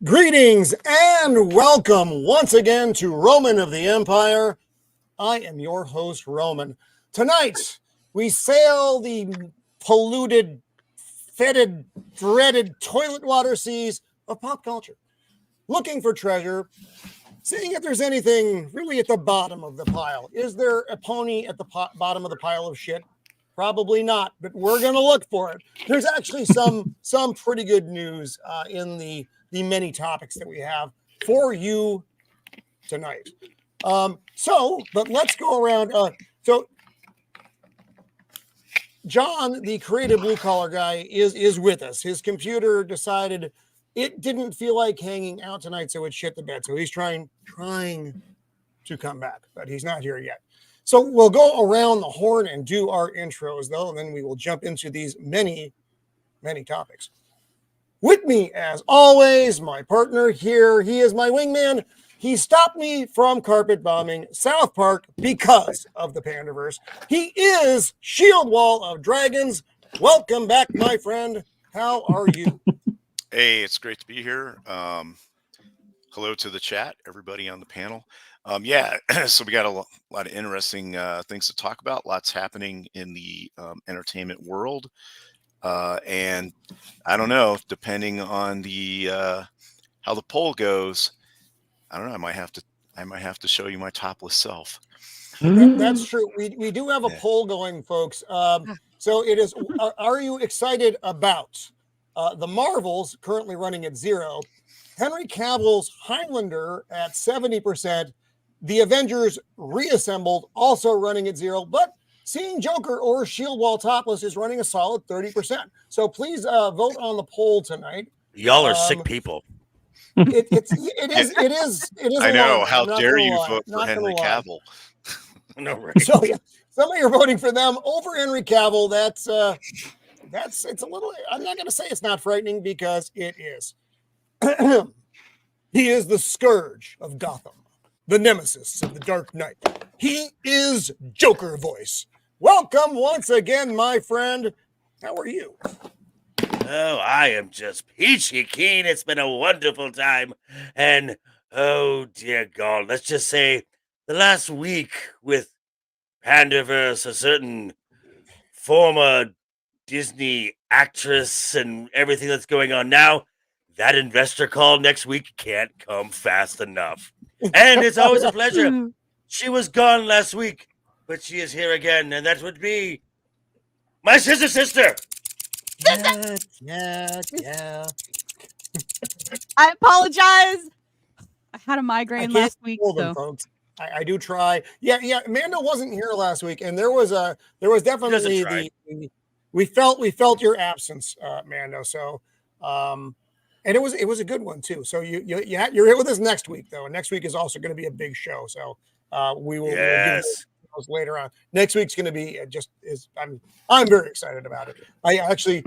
Greetings and welcome once again to Roman of the Empire. I am your host, Roman. Tonight, we sail the polluted, fetid, dreaded toilet water seas of pop culture, looking for treasure, seeing if there's anything really at the bottom of the pile. Is there a pony at the bottom of the pile of shit? Probably not, but we're going to look for it. There's actually some pretty good news in the many topics that we have for you tonight. But let's go around. So John, the creative blue collar guy, is with us. His computer decided it didn't feel like hanging out tonight, so it shit the bed. So he's trying to come back, but he's not here yet. So we'll go around the horn and do our intros, though, and then we will jump into these many, many topics. With me, as always, my partner here. He is my wingman. He stopped me from carpet bombing South Park because of the Pandaverse. He is Shieldwall of Dragons. Welcome back, my friend. How are you? Hey, it's great to be here. Hello to the chat, everybody on the panel. So we got a lot of interesting things to talk about. Lots happening in the entertainment world. And I don't know, depending on the how the poll goes, I don't know. I might have to show you my topless self. That's true. We do have a poll going, folks. So it is. Are you excited about the Marvels currently running at 0? Henry Cavill's Highlander at 70%. The Avengers Reassembled also running at 0, but seeing Joker or Shieldwall topless is running a solid 30%. So please vote on the poll tonight. Y'all are sick people. It is. I know. How dare you vote for Henry Cavill? No, right. So yeah, some of you are voting for them over Henry Cavill. That's it's a little. I'm not going to say it's not frightening because it is. He is the scourge of Gotham, the nemesis of the Dark Knight. He is Joker voice. Welcome once again, my friend. How are you? Oh, I am just peachy keen. It's been a wonderful time. And, oh, dear God, let's just say the last week with Pandaverse, a certain former Disney actress and everything that's going on now, that investor call next week can't come fast enough. And it's always a pleasure. She was gone last week, but she is here again, and that would be my sister. Yeah. I apologize. I had a migraine last week. Folks. I do try. Yeah. Amanda wasn't here last week, and there was definitely we felt your absence, Mando. So, and it was a good one too. So you're here with us next week, though, and next week is also going to be a big show. So we will give those later on. Next week's going to be I'm very excited about it. I actually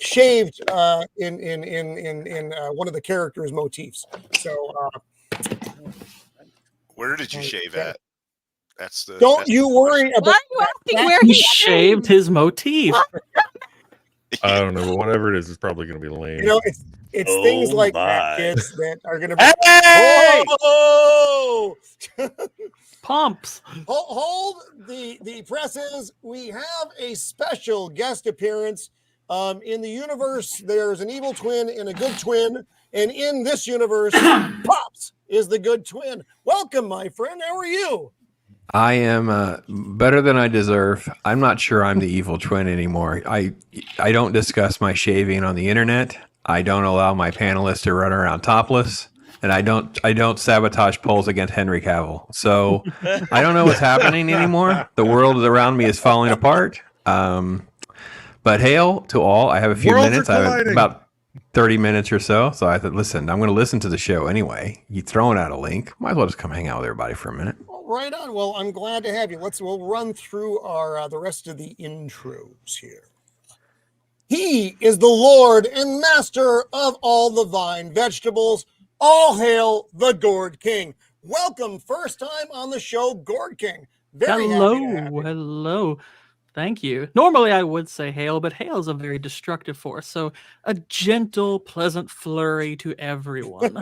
shaved in one of the characters' motifs. So where did you shave at? Don't you worry about. Why are you asking where he shaved his motif? I don't know, but whatever it is, it's probably going to be lame. You know, it's things like that, kids, that are going to be. Hey! Oh! Pumps. Hold the presses. We have a special guest appearance. In the universe, there's an evil twin and a good twin, and in this universe, Pops is the good twin. Welcome, my friend. How are you? I am better than I deserve. I'm not sure I'm the evil twin anymore. I don't discuss my shaving on the internet. I don't allow my panelists to run around topless, and I don't sabotage polls against Henry Cavill. So I don't know what's happening anymore. The world around me is falling apart. But hail to all. I have a few minutes. I have about 30 minutes or so. So I thought, listen, I'm going to listen to the show anyway. You throwing out a link. Might as well just come hang out with everybody for a minute. Well, right on. Well, I'm glad to have you. We'll run through our the rest of the intros here. He is the Lord and Master of all the vine vegetables. All hail the Gourd King. Welcome, first time on the show, Gourd King. Very happy to have you. Hello. Thank you. Normally I would say hail, but hail is a very destructive force. So a gentle, pleasant flurry to everyone.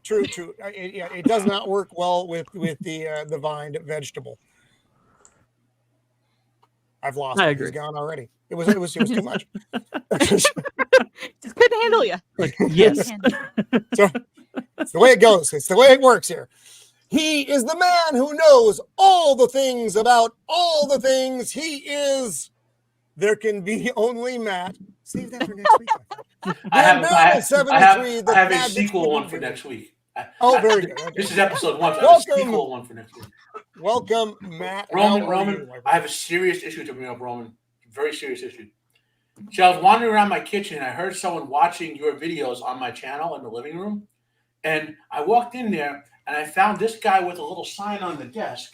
True. It does not work well with the vine vegetable. I've lost I him. agree. He's gone already. It was too much. Just couldn't handle you. Like, yes. So it's the way it goes. It's the way it works here. He is the man who knows all the things about all the things. He is. There can be only Matt. Save that for next week. I have a Bad sequel Bitch one for Comedian. next week. Oh, very good. Okay. This is episode 1. So I have a sequel one for next week. Welcome, Matt. How are you, Roman, my I have a serious issue to bring up, Roman. Very serious issue. So I was wandering around my kitchen and I heard someone watching your videos on my channel in the living room. And I walked in there and I found this guy with a little sign on the desk.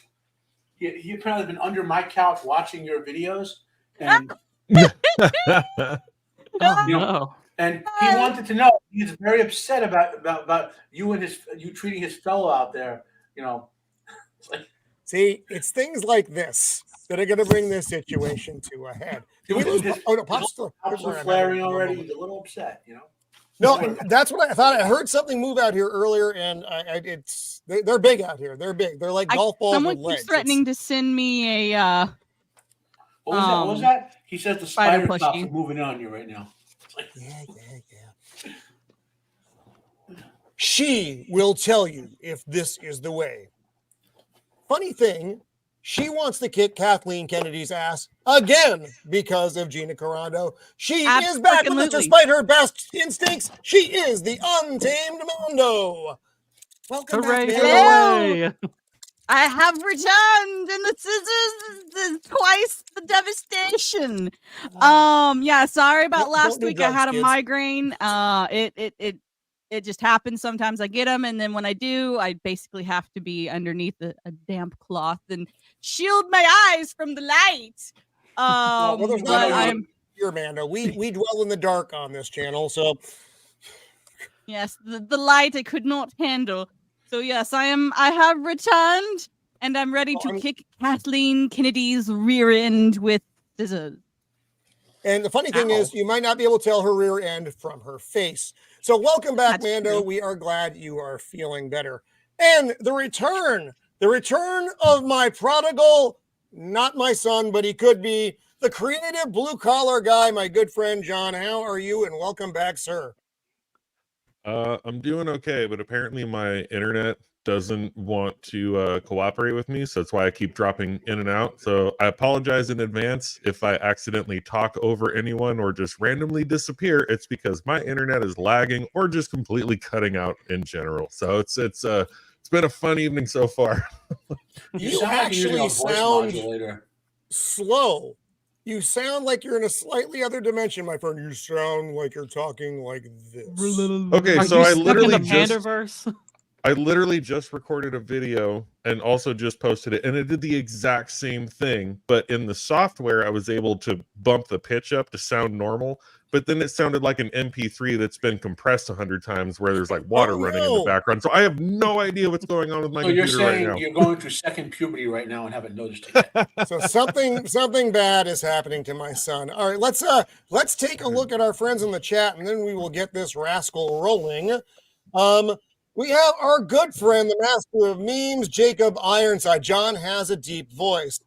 He apparently been under my couch watching your videos. And Oh, you know, no. and he wanted to know. He's very upset about you and you treating his fellow out there. You know, it's like, See, it's things like this that are going to bring this situation to a head. Pop's still flaring already. He's a little upset. You know. No, and that's what I thought. I heard something move out here earlier, and they're big out here. They're big. They're like golf balls Someone with legs. keeps threatening to send me a What was that? He says the spider plushie. cops are moving on you right now. Yeah. She will tell you if this is the way. Funny thing, she wants to kick Kathleen Kennedy's ass again because of Gina Carano. She is back with us despite her best instincts. She is the untamed Mondo. Welcome Hooray, back, get Mando. away. I have returned, and the scissors is twice the devastation. Yeah, sorry about Don't last do week. drugs, I had a kids. migraine. It just happens. Sometimes I get them, and then when I do, I basically have to be underneath a damp cloth and shield my eyes from the light. Well, there's But no I'm here, Mando. We dwell in the dark on this channel, so yes, the light I could not handle. So yes, I have returned, and I'm ready to kick Kathleen Kennedy's rear end with scissors. And the funny thing is, you might not be able to tell her rear end from her face. So welcome back, That's Mando. true. We are glad you are feeling better. And the return of my prodigal, not my son, but he could be, the creative blue-collar guy, my good friend John. How are you? And welcome back, sir. I'm doing okay, but apparently my internet doesn't want to cooperate with me, so that's why I keep dropping in and out. So I apologize in advance if I accidentally talk over anyone or just randomly disappear. It's because my internet is lagging or just completely cutting out in general. So it's been a fun evening so far. You sound like you're using actually a voice sound modulator. slow. You sound like you're in a slightly other dimension, my friend. You sound like you're talking like this. Okay, Are so you I stuck in literally the just Pandaverse? I literally just recorded a video and also just posted it, and it did the exact same thing, but in the software I was able to bump the pitch up to sound normal, but then it sounded like an MP3 that's been compressed 100 times where there's like water running in the background. So I have no idea what's going on with my So you're computer right saying now. you're going through second puberty right now and haven't noticed it yet. So something bad is happening to my son. All right, let's take a look at our friends in the chat, and then we will get this rascal rolling. We have our good friend, the master of memes, Jacob Ironside. John has a deep voice.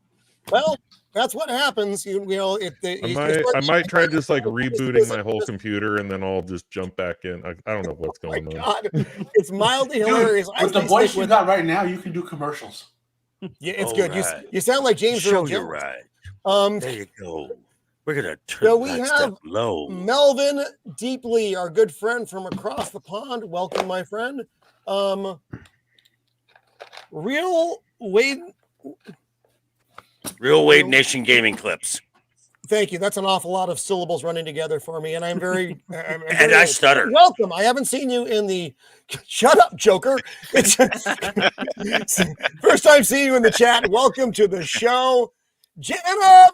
Well, that's what happens. You know, I might try just like rebooting my whole computer and then I'll just jump back in. I don't know what's going on. God, it's mildly hilarious. I With the stay voice stick you with- got right now, you can do commercials. Yeah, it's All good. right. You sound like James Show Earl you Jones. right. There you go. We're gonna turn So we that have stuff low. Melvin Deeply, our good friend from across the pond. Welcome, my friend. Real Wade. Real Wade Nation gaming clips. Thank you. That's an awful lot of syllables running together for me, and I'm very. I'm And very I stutter. Welcome. I haven't seen you in the. Shut up, Joker. It's first time seeing you in the chat. Welcome to the show, Jana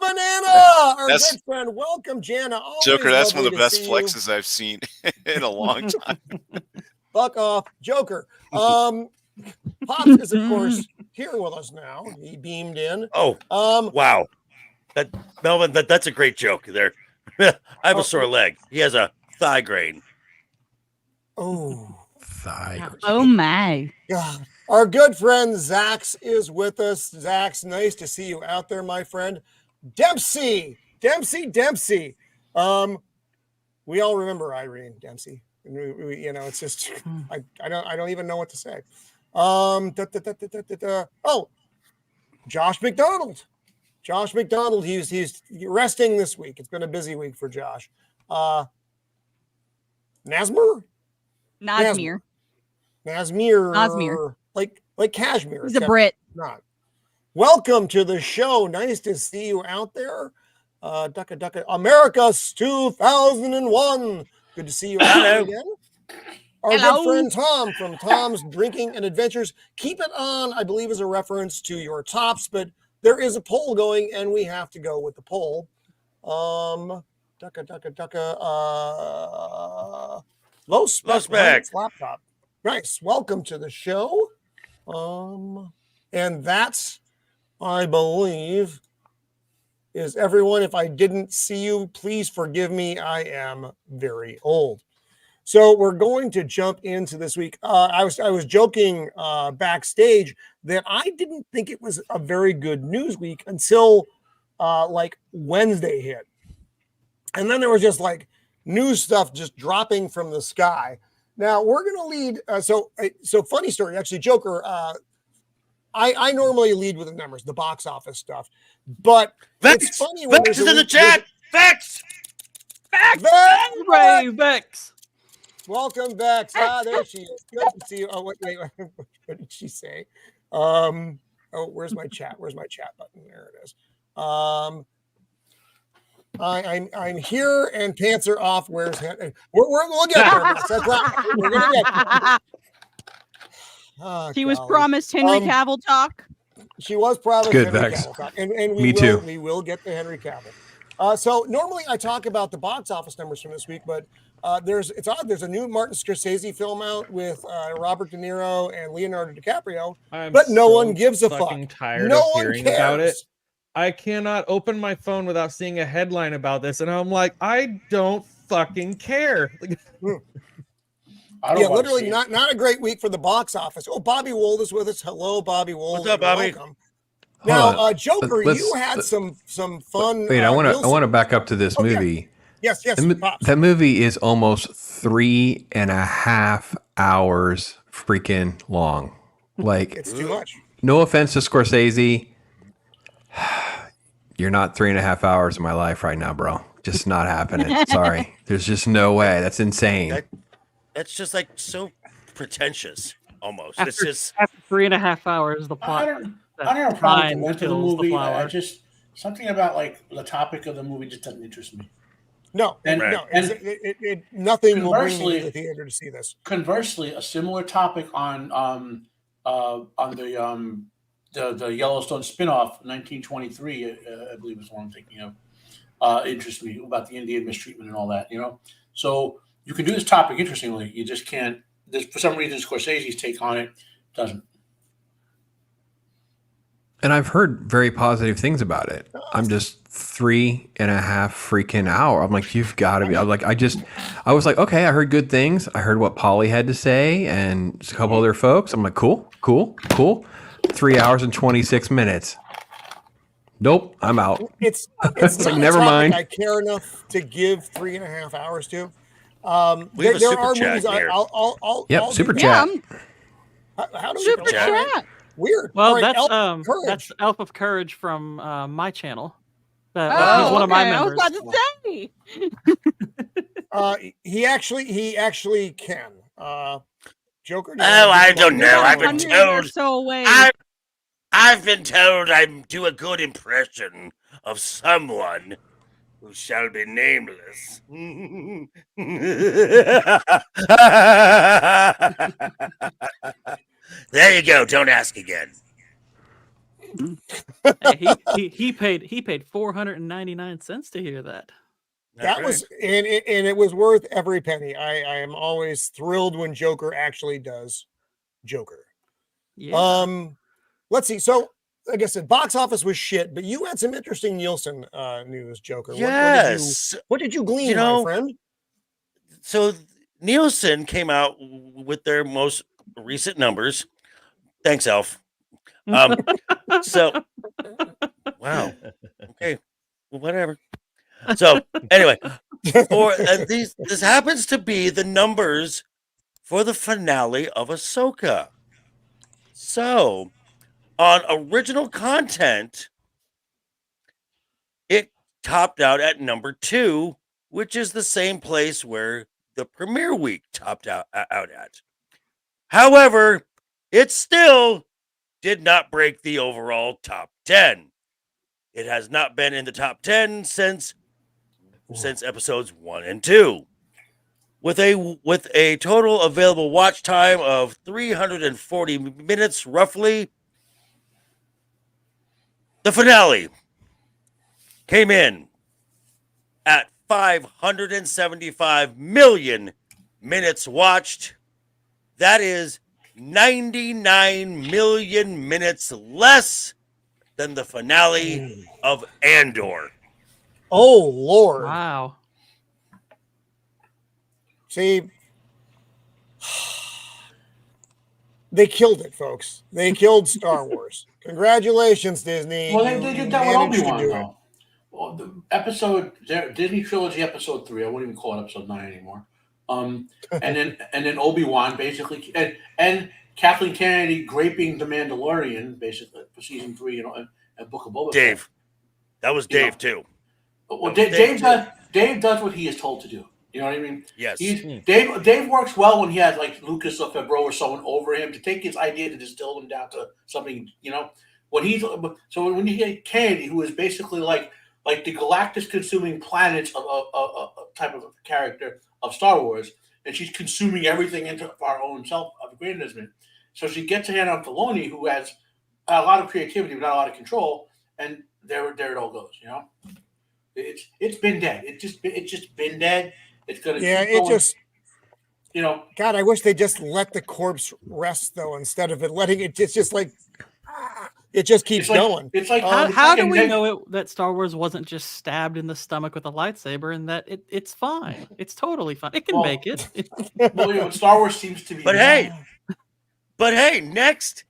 Banana, our That's- good friend. Welcome, Jana. Always Joker, that's one lovely of the to best see you. flexes I've seen in a long time. Fuck off, Joker. Pops is of course here with us now. He beamed in. Oh, Um, wow. Melvin, that's a great joke there. I have a sore leg. He has a thigh grain. Oh, Thigh. Oh my. God. Our good friend Zax is with us. Zax, nice to see you out there, my friend. Dempsey. We all remember Irene Dempsey. It's just I don't even know what to say. Oh, Josh McDonald. He's resting this week. It's been a busy week for Josh. Nazmir, like cashmere. He's a Brit. Not. Welcome to the show. Nice to see you out there. Ducka America's 2001. Good to see you out there again. Our good friend Tom from Tom's Drinking and Adventures. Keep it on, I believe, is a reference to your tops, but there is a poll going, and we have to go with the poll. Low spec laptop. Nice. Welcome to the show. And that's, I believe, is everyone. If I didn't see you, please forgive me. I am very old. So we're going to jump into this week. I was joking backstage that I didn't think it was a very good news week until like Wednesday hit. And then there was just like news stuff just dropping from the sky. Now we're going to lead. So funny story, actually, Joker. I normally lead with the numbers, the box office stuff, but Vex, it's funny when Vex is in the chat. Vex. Hooray, Vex. Welcome back. There she is. Good to see you. Oh, wait. What did she say? Where's my chat? Where's my chat button? There it is. I'm here and pants are off. We'll get there. We'll get there. Oh, she was promised Henry Cavill talk. She was promised good, Henry Vex. Cavill talk. And we will get to Henry Cavill. So normally I talk about the box office numbers from this week, but it's odd. There's a new Martin Scorsese film out with Robert De Niro and Leonardo DiCaprio, but no one gives a fuck. Tired no of one hearing cares about it. I cannot open my phone without seeing a headline about this, and I'm like, I don't fucking care. Literally not a great week for the box office. Oh, Bobby Wold is with us. Hello, Bobby Wold. What's up, Bobby? Welcome. Now, Joker, you had some fun. Wait, I want to back up to this movie. Yes. That movie is almost 3.5 hours freaking long. Like, it's too much. No offense to Scorsese, you're not 3.5 hours of my life right now, bro. Just not happening. Sorry, there's just no way. That's insane. That's just like so pretentious, almost. After 3.5 hours, the plot. I don't have a problem with the movie. I just something about like the topic of the movie just doesn't interest me. No, nothing will bring me to the theater to see this. Conversely, a similar topic on the Yellowstone spinoff, 1923, I believe is the one I'm thinking of. Interests me about the Indian mistreatment and all that. So you can do this topic interestingly. You just can't. For some reason, Scorsese's take on it doesn't. And I've heard very positive things about it. I'm just 3.5 freaking hour. I'm like, you've got to be. I was like, okay, I heard good things. I heard what Polly had to say and a couple other folks. I'm like, cool. 3 hours and 26 minutes. Nope, I'm out. It's like, never mind. I care enough to give 3.5 hours to. We have a super chat here. I'll super chat. How do we Super chat. Weird. Well, right, that's Elf of Courage from my channel. He's Oh, one of my okay. I was members. about to say. He actually can. Joker. I don't know. I've been 100 or told. so away. I've been told I do a good impression of someone who shall be nameless. There you go. Don't ask again. Hey, he paid 499 cents to hear that. That was and it was worth every penny. I am always thrilled when Joker actually does Joker. Yeah. Let's see. So like I said, box office was shit, but you had some interesting Nielsen news, Joker. Yes. What did you glean, You know, my friend? So Nielsen came out with their most recent numbers. Thanks, Elf. So, wow. Okay. Well, whatever. So, anyway, this happens to be the numbers for the finale of Ahsoka. So, on original content, it topped out at number 2, which is the same place where the premiere week topped out at. However, it still did not break the overall top 10. It has not been in the top 10 since episodes 1 and 2. With a total available watch time of 340 minutes roughly, the finale came in at 575 million minutes watched. That is 99 million minutes less than the finale of Andor. Oh, Lord. Wow. See, they killed it, folks. They killed Star Wars. Congratulations, Disney. Well, they did that with managed to Obi-Wan, do it. though. Well, the Disney trilogy episode 3. I wouldn't even call it episode 9 anymore. And then Obi-Wan basically, and Kathleen Kennedy graping the Mandalorian basically for season 3 and Book of Boba Fett. Dave, that was Dave too. Well, Dave does what he is told to do. You know what I mean? Yes. Dave works well when he has like Lucas or Favreau or someone over him to take his idea to distill them down to something. You know, when you get Kennedy, who is basically like the Galactus consuming planets of type of character of Star Wars, and she's consuming everything into our own self-aggrandizement. So she gets a hand on Filoni, who has a lot of creativity but not a lot of control, and there it all goes. You know, it's been dead. It's just been dead. It's gonna you know. God, I wish they just let the corpse rest though, instead of it letting it. It's just like it just keeps going. It's like How do we know that Star Wars wasn't just stabbed in the stomach with a lightsaber, and that it's fine? It's totally fine. It can make it. Well, Star Wars seems to be. But hey, next,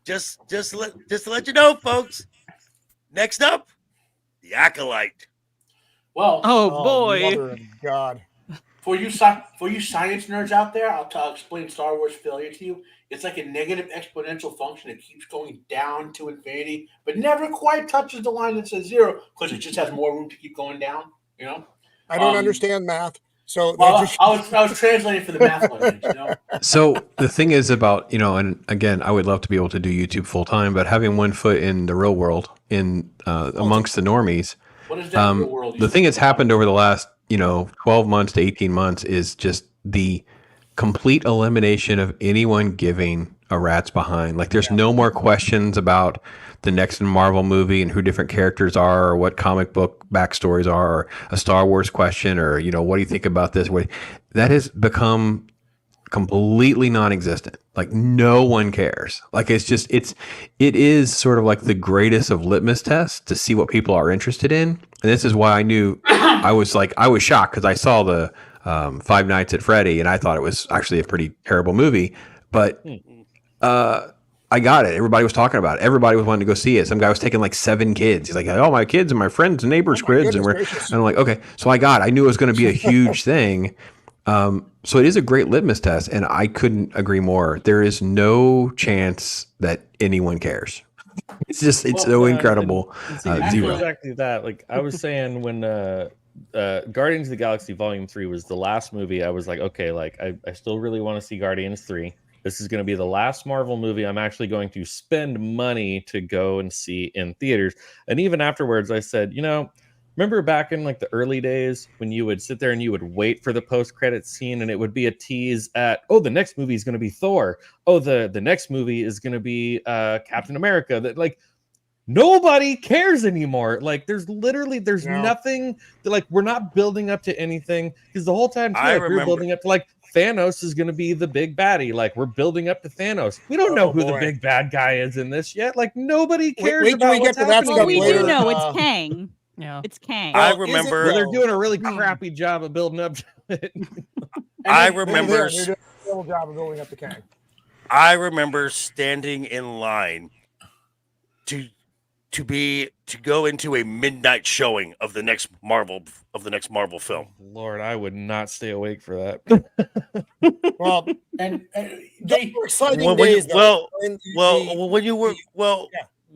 just to let you know, folks. Next up, the Acolyte. Well, oh boy, Mother of God. For you science nerds out there, I'll explain Star Wars failure to you. It's like a negative exponential function that keeps going down to infinity, but never quite touches the line that says 0 because it just has more room to keep going down. You know, I don't understand math, so I was translating for the math audience. You know, So the thing is about, and again, I would love to be able to do YouTube full time, but having one foot in the real world, amongst the normies, what is that real world? the thing that's happened over the last 12 months to 18 months is just the complete elimination of anyone giving a rat's behind. Like there's no more questions about the next Marvel movie and who different characters are or what comic book backstories are, or a Star Wars question, or what do you think about this? That has become completely non-existent. Like no one cares. Like it is sort of like the greatest of litmus tests to see what people are interested in. And this is why I knew I was shocked because I saw the Five Nights at Freddy and I thought it was actually a pretty terrible movie, but I got it. Everybody was talking about it. Everybody was wanting to go see it. Some guy was taking like 7 kids. He's like, oh, my kids and my friends and neighbors' kids. And I'm like, okay. So I knew it was going to be a huge thing. So it is a great litmus test, and I couldn't agree more. There is no chance that anyone cares. It's so incredible. Zero. Exactly that. Like I was saying when Guardians of the Galaxy Volume 3 was the last movie, I was like, okay, like I still really want to see Guardians 3. This is going to be the last Marvel movie I'm actually going to spend money to go and see in theaters. And even afterwards, I said, remember back in like the early days when you would sit there and you would wait for the post-credit scene and it would be a tease at, oh, the next movie is going to be Thor. Oh, the next movie is going to be Captain America. That like nobody cares anymore. Like there's nothing that, like we're not building up to anything because the whole time we're building up to like Thanos is going to be the big baddie. Like, we're building up to Thanos. We don't know who the boy. big bad guy is in this yet. Like, nobody cares wait till about we get what's to that happening. Well, we later, do know uh, it's Kang. Yeah. It's Kang. I Well, is it, remember- Well, they're though? doing a really crappy job of building up to it. I They're remember doing a terrible job of building up the Kang. I remember standing in line to go into a midnight showing of the next Marvel film. Lord, I would not stay awake for that. Well, And those they were exciting Well, when you- days. though. And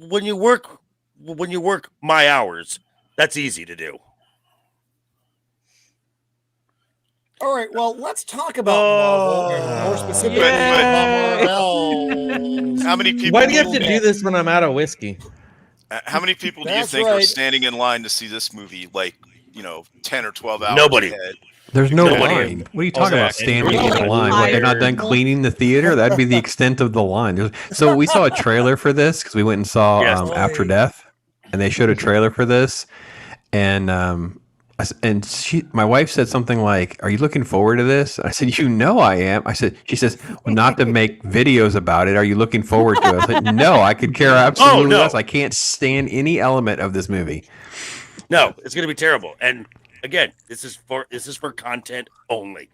when you work my hours, that's easy to do. all right, well, let's talk about Marvel, and more specifically Marvel. How many people? Why do you have to will- do this when I'm out of whiskey? How many people do you That's think are right. standing in line to see this movie? Like, 10 or 12 hours. Nobody. ahead? There's no Nobody- line. What are you talking about? Exactly. Standing in Nobody a line? What, they're not done hired. cleaning the theater? That'd be the extent of the line. So we saw a trailer for this because we went and saw Yes. After Death, and they showed a trailer for this, and my wife said something like, "Are you looking forward to this?" I said, "You know I am." She says, "Well, not to make videos about it. Are you looking forward to it?" I was like, "No, I could care absolutely no. less. I can't stand any element of this movie." No, it's going to be terrible. And again, this is for content only.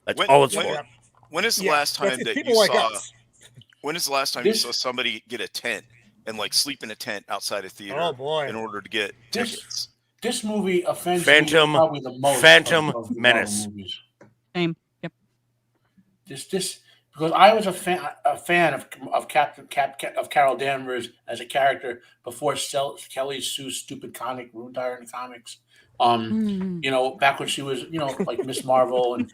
That's all it's for. When is the Yeah, last time that's that people you like saw? us. When is the last time you saw somebody get a tent and like sleep in a tent outside a theater Oh boy. in order to get This- tickets? This movie offends Phantom- me probably the most. Phantom of the Menace. Marvel movies. Same. Yep. This because I was a fan of Carol Danvers as a character before Kelly Sue's stupid comic ruined her in the comics. Back when she was, like Miss Marvel, and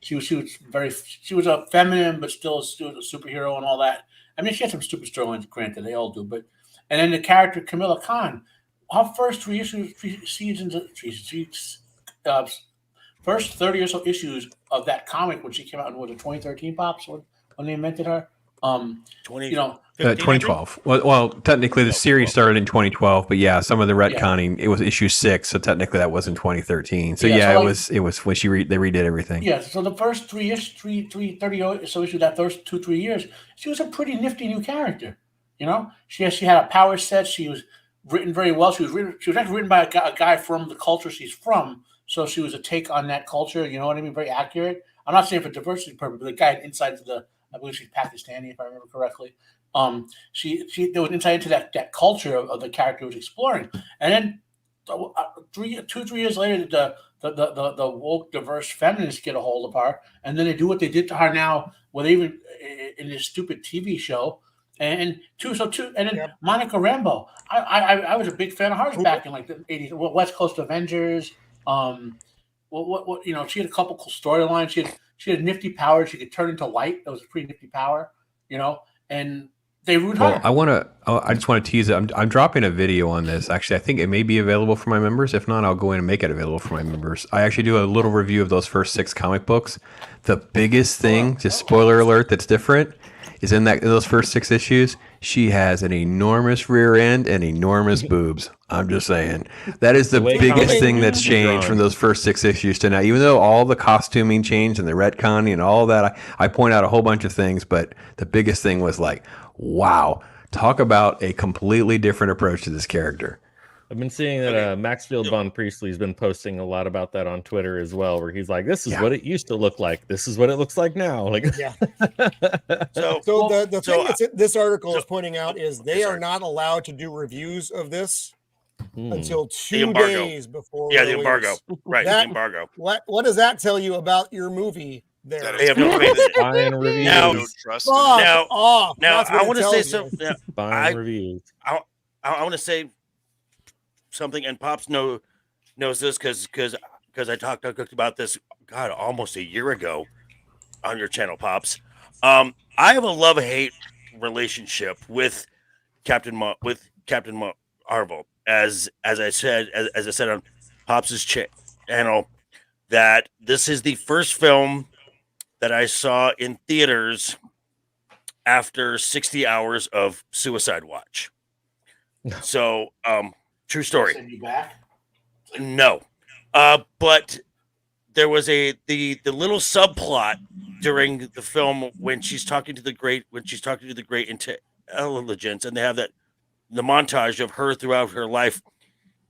she was a feminine but still a superhero and all that. I mean, she had some stupid storylines, granted, they all do. And then the character Camilla Khan, her first first 30 or so issues of that comic when she came out in 2013 pops when they invented her. 2012. Well, technically the series started in 2012, but yeah, some of the retconning, it was issue 6, so technically that was in 2013. So Yeah, yeah, so it was when they redid everything. Yeah, so the first 30 or so issues, that first 2-3 years, she was a pretty nifty new character. She had a power set. She was written very well. She was actually written by a guy from the culture she's from, so she was a take on that culture. You know what I mean? Very accurate. I'm not saying for diversity purpose, but the guy had insight to I believe she's Pakistani, if I remember correctly. There was insight into that culture of the character was exploring, and then 3 years later, the woke, diverse feminists get a hold of her, and then they do what they did to her now, with even in this stupid TV show. And then Monica Rambeau. I was a big fan of hers back in like the 80s. West Coast Avengers. She had a couple cool storylines. She had nifty power. She could turn into light. That was a pretty nifty power. And they ruined her. I just want to tease it. I'm dropping a video on this. Actually, I think it may be available for my members. If not, I'll go in and make it available for my members. I actually do a little review of those first 6 comic books. The biggest thing, just spoiler alert, that's different is in those first 6 issues, she has an enormous rear end and enormous boobs. I'm just saying. That is the biggest thing that's changed from those first 6 issues to now. Even though all the costuming changed and the retconning and all that, I point out a whole bunch of things, but the biggest thing was like, wow, talk about a completely different approach to this character. I've been seeing that Maxfield Von Priestley's been posting a lot about that on Twitter as well, where he's like, "This is what it used to look like. This is what it looks like now." Like, yeah. So the thing that this article is pointing out is they are not allowed to do reviews of this until 2 days before. Yeah, the embargo. Right, the embargo. What does that tell you about your movie? There, they have no faith. Buying reviews. Now, I want to say something. Buying reviews. I want to say something, and Pops knows this because I talked about this almost a year ago on your channel, Pops. I have a love-hate relationship with Captain Marvel, as I said on Pops' channel, that this is the first film that I saw in theaters after 60 hours of suicide watch. So, true story. Send you back? No, but there was the little subplot during the film when she's talking to the great intelligence, and they have the montage of her throughout her life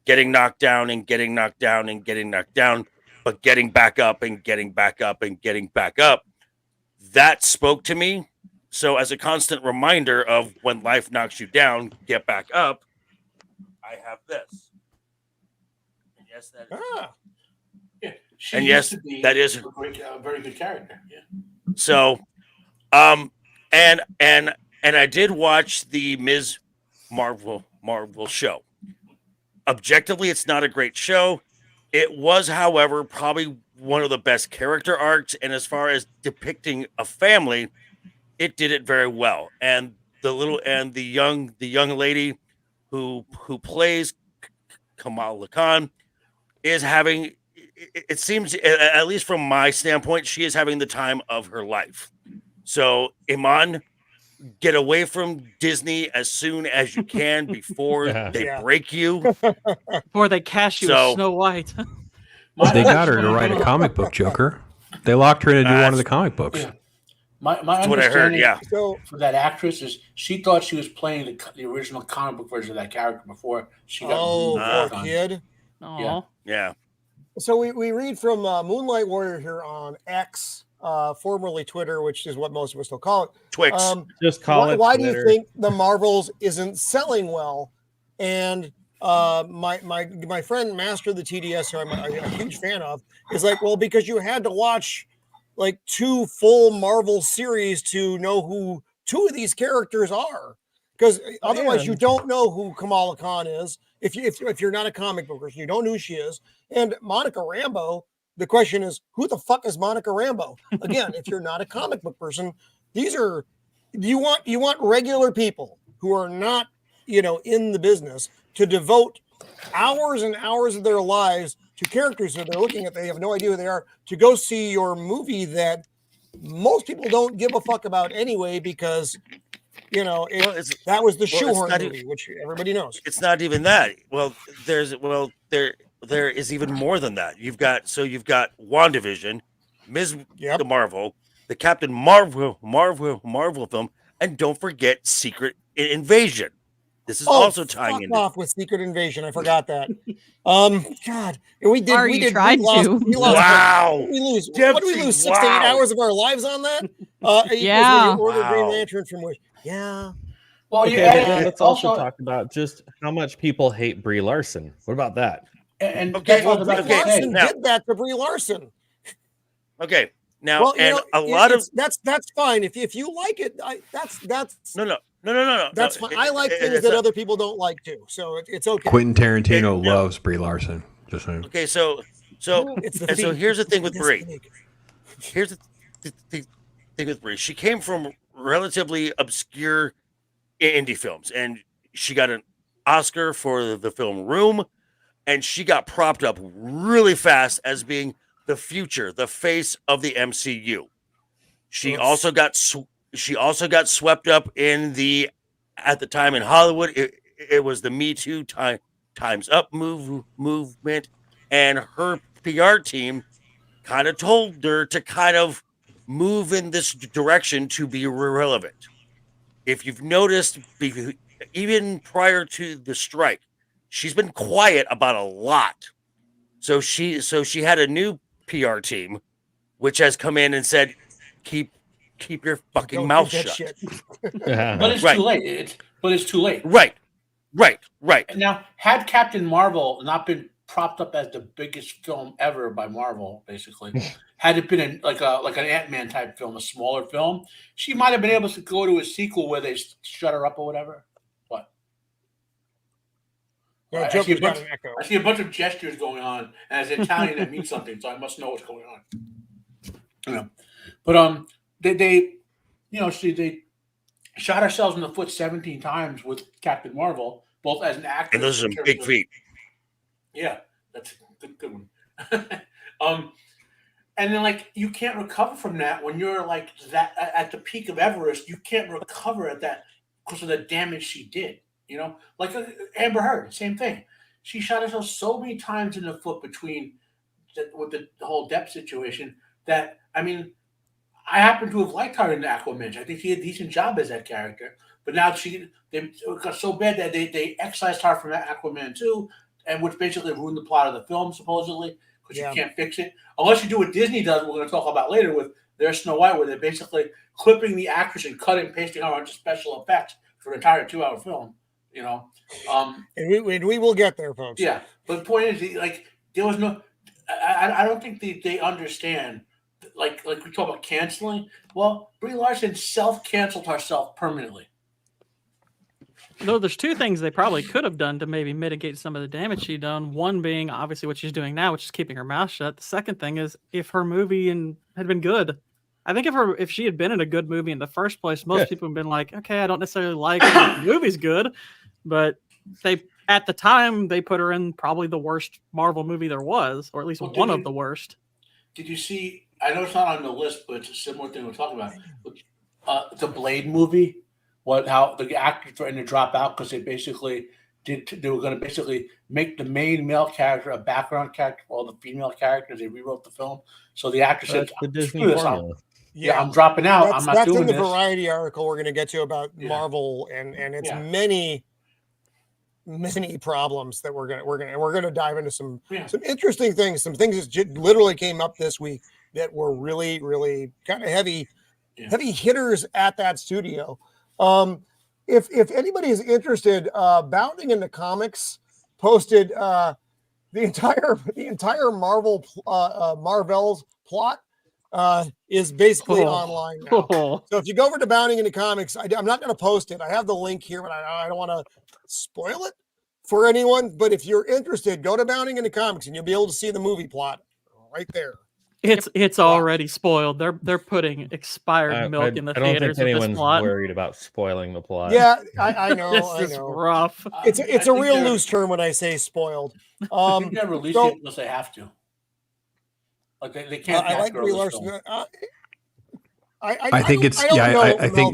getting knocked down and getting knocked down and getting knocked down, but getting back up and getting back up and getting back up. That spoke to me. So as a constant reminder of when life knocks you down, get back up, I have this. And yes, that is. Yeah. She And used yes, to be that is a great, very good character. Yeah. So, and I did watch the Ms. Marvel show. Objectively, it's not a great show. It was, however, probably one of the best character arcs, and as far as depicting a family, it did it very well. And the young lady who plays Kamala Khan is having, it seems, at least from my standpoint, she is having the time of her life. So, Iman, get away from Disney as soon as you can before they break you. Before they cash you with Snow White. They got her to write a comic book, Joker. They locked her in to do one of the comic books. Yeah. My That's what I heard, yeah. So for that actress is she thought she was playing the original comic book version of that character before she got poor kid. Aww. Yeah. So we read from Moonlight Warrior here on X, formerly Twitter, which is what most of us still call it. Twix. Just call it Why do you Twitter. think the Marvels isn't selling well? And my friend Master of the TDS, who I'm a huge fan of, is like, well, because you had to watch like 2 full Marvel series to know who 2 of these characters are, because otherwise you don't know who Kamala Khan is. If you're not a comic book person, you don't know who she is. And Monica Rambeau, the question is, who the fuck is Monica Rambeau? Again, if you're not a comic book person, these are you want regular people who are not in the business to devote hours and hours of their lives to characters that they're looking at. They have no idea who they are, to go see your movie that most people don't give a fuck about anyway, because that was the shoehorn movie, which everybody knows. It's not even that. Well, there is even more than that. You've got WandaVision, Ms. Marvel, the Captain Marvel film, and don't forget Secret Invasion. This is also tying in. Off with Secret Invasion. I forgot that. God, we did. Or we you did. tried we lost, to. we lost, Wow. We lose. Dempsey, What did we lose? 6 to 8 hours of our lives on that. Yeah. Green Lantern from Wish. Yeah. Well, Okay, but let's also talk about just how much people hate Brie Larson. What about that? And Larson did that to Brie Larson. Okay. Now, that's fine. If you like it, that's no. That's fine. I like things that other people don't like too, so it's okay. Quentin Tarantino loves Brie Larson. Just saying. Okay, so here's the thing with Brie. Here's the thing with Brie. She came from relatively obscure indie films, and she got an Oscar for the film Room, and she got propped up really fast as being the future, the face of the MCU. She also got swept up in at the time in Hollywood. It was the Me Too Time's Up movement, and her PR team kind of told her to kind of move in this direction to be relevant. If you've noticed, even prior to the strike, she's been quiet about a lot. So she had a new PR team, which has come in and said, keep your fucking mouth shut. But it's too late. It's too late. Right. Now, had Captain Marvel not been propped up as the biggest film ever by Marvel, basically, had it been like an Ant-Man type film, a smaller film, she might have been able to go to a sequel where they shut her up or whatever. What? Yeah, I see a bunch of gestures going on, and as Italian, that means something, so I must know what's going on. But they shot ourselves in the foot 17 times with Captain Marvel, both as an actor. And those are some big feet. Yeah, that's a good one. And then you can't recover from that when you're like that at the peak of Everest. You can't recover at that because of the damage she did. Like Amber Heard, same thing. She shot herself so many times in the foot between with the whole Depp situation. That I mean, I happen to have liked her in Aquaman. I think she did a decent job as that character. But now they got so bad that they excised her from Aquaman 2, and which basically ruined the plot of the film supposedly because you can't fix it unless you do what Disney does. We're going to talk about later with their Snow White, where they're basically clipping the actress and cutting and pasting her onto special effects for an entire 2-hour film. And we will get there, folks. Yeah, but the point is, like, there was no. I don't think they understand. Like we talk about canceling. Well, Brie Larson self-canceled herself permanently. No, there's two things they probably could have done to maybe mitigate some of the damage she done. One being obviously what she's doing now, which is keeping her mouth shut. The second thing is if her movie had been good. I think if she had been in a good movie in the first place, most people have been like, okay, I don't necessarily like it, but the movie's good, but at the time they put her in probably the worst Marvel movie there was, or at least one of the worst. Did you see? I know it's not on the list, but it's a similar thing we're talking about. The Blade movie. How the actors threatened to drop out because they were going to basically make the main male character a background character for all the female characters. They rewrote the film, so the actor said, the Disney formula. Yeah, I'm dropping out. I'm not doing this. That's in the Variety article we're going to get to about Marvel and its many problems that we're going to dive into some interesting things, some things that literally came up this week that were really, really kind of heavy hitters at that studio. If anybody is interested, Bounding into Comics posted the entire Marvel's plot is basically online now. So if you go over to Bounding into Comics, I'm not going to post it. I have the link here, but I don't want to spoil it for anyone. But if you're interested, go to Bounding into Comics and you'll be able to see the movie plot right there. It's already spoiled. They're putting expired milk in the theaters. I don't think anyone's worried about spoiling the plot. Yeah, I know. This is rough. It's a real loose term when I say spoiled. I think they're releasing it unless they have to. Like they can't. I like Brie Larson. I think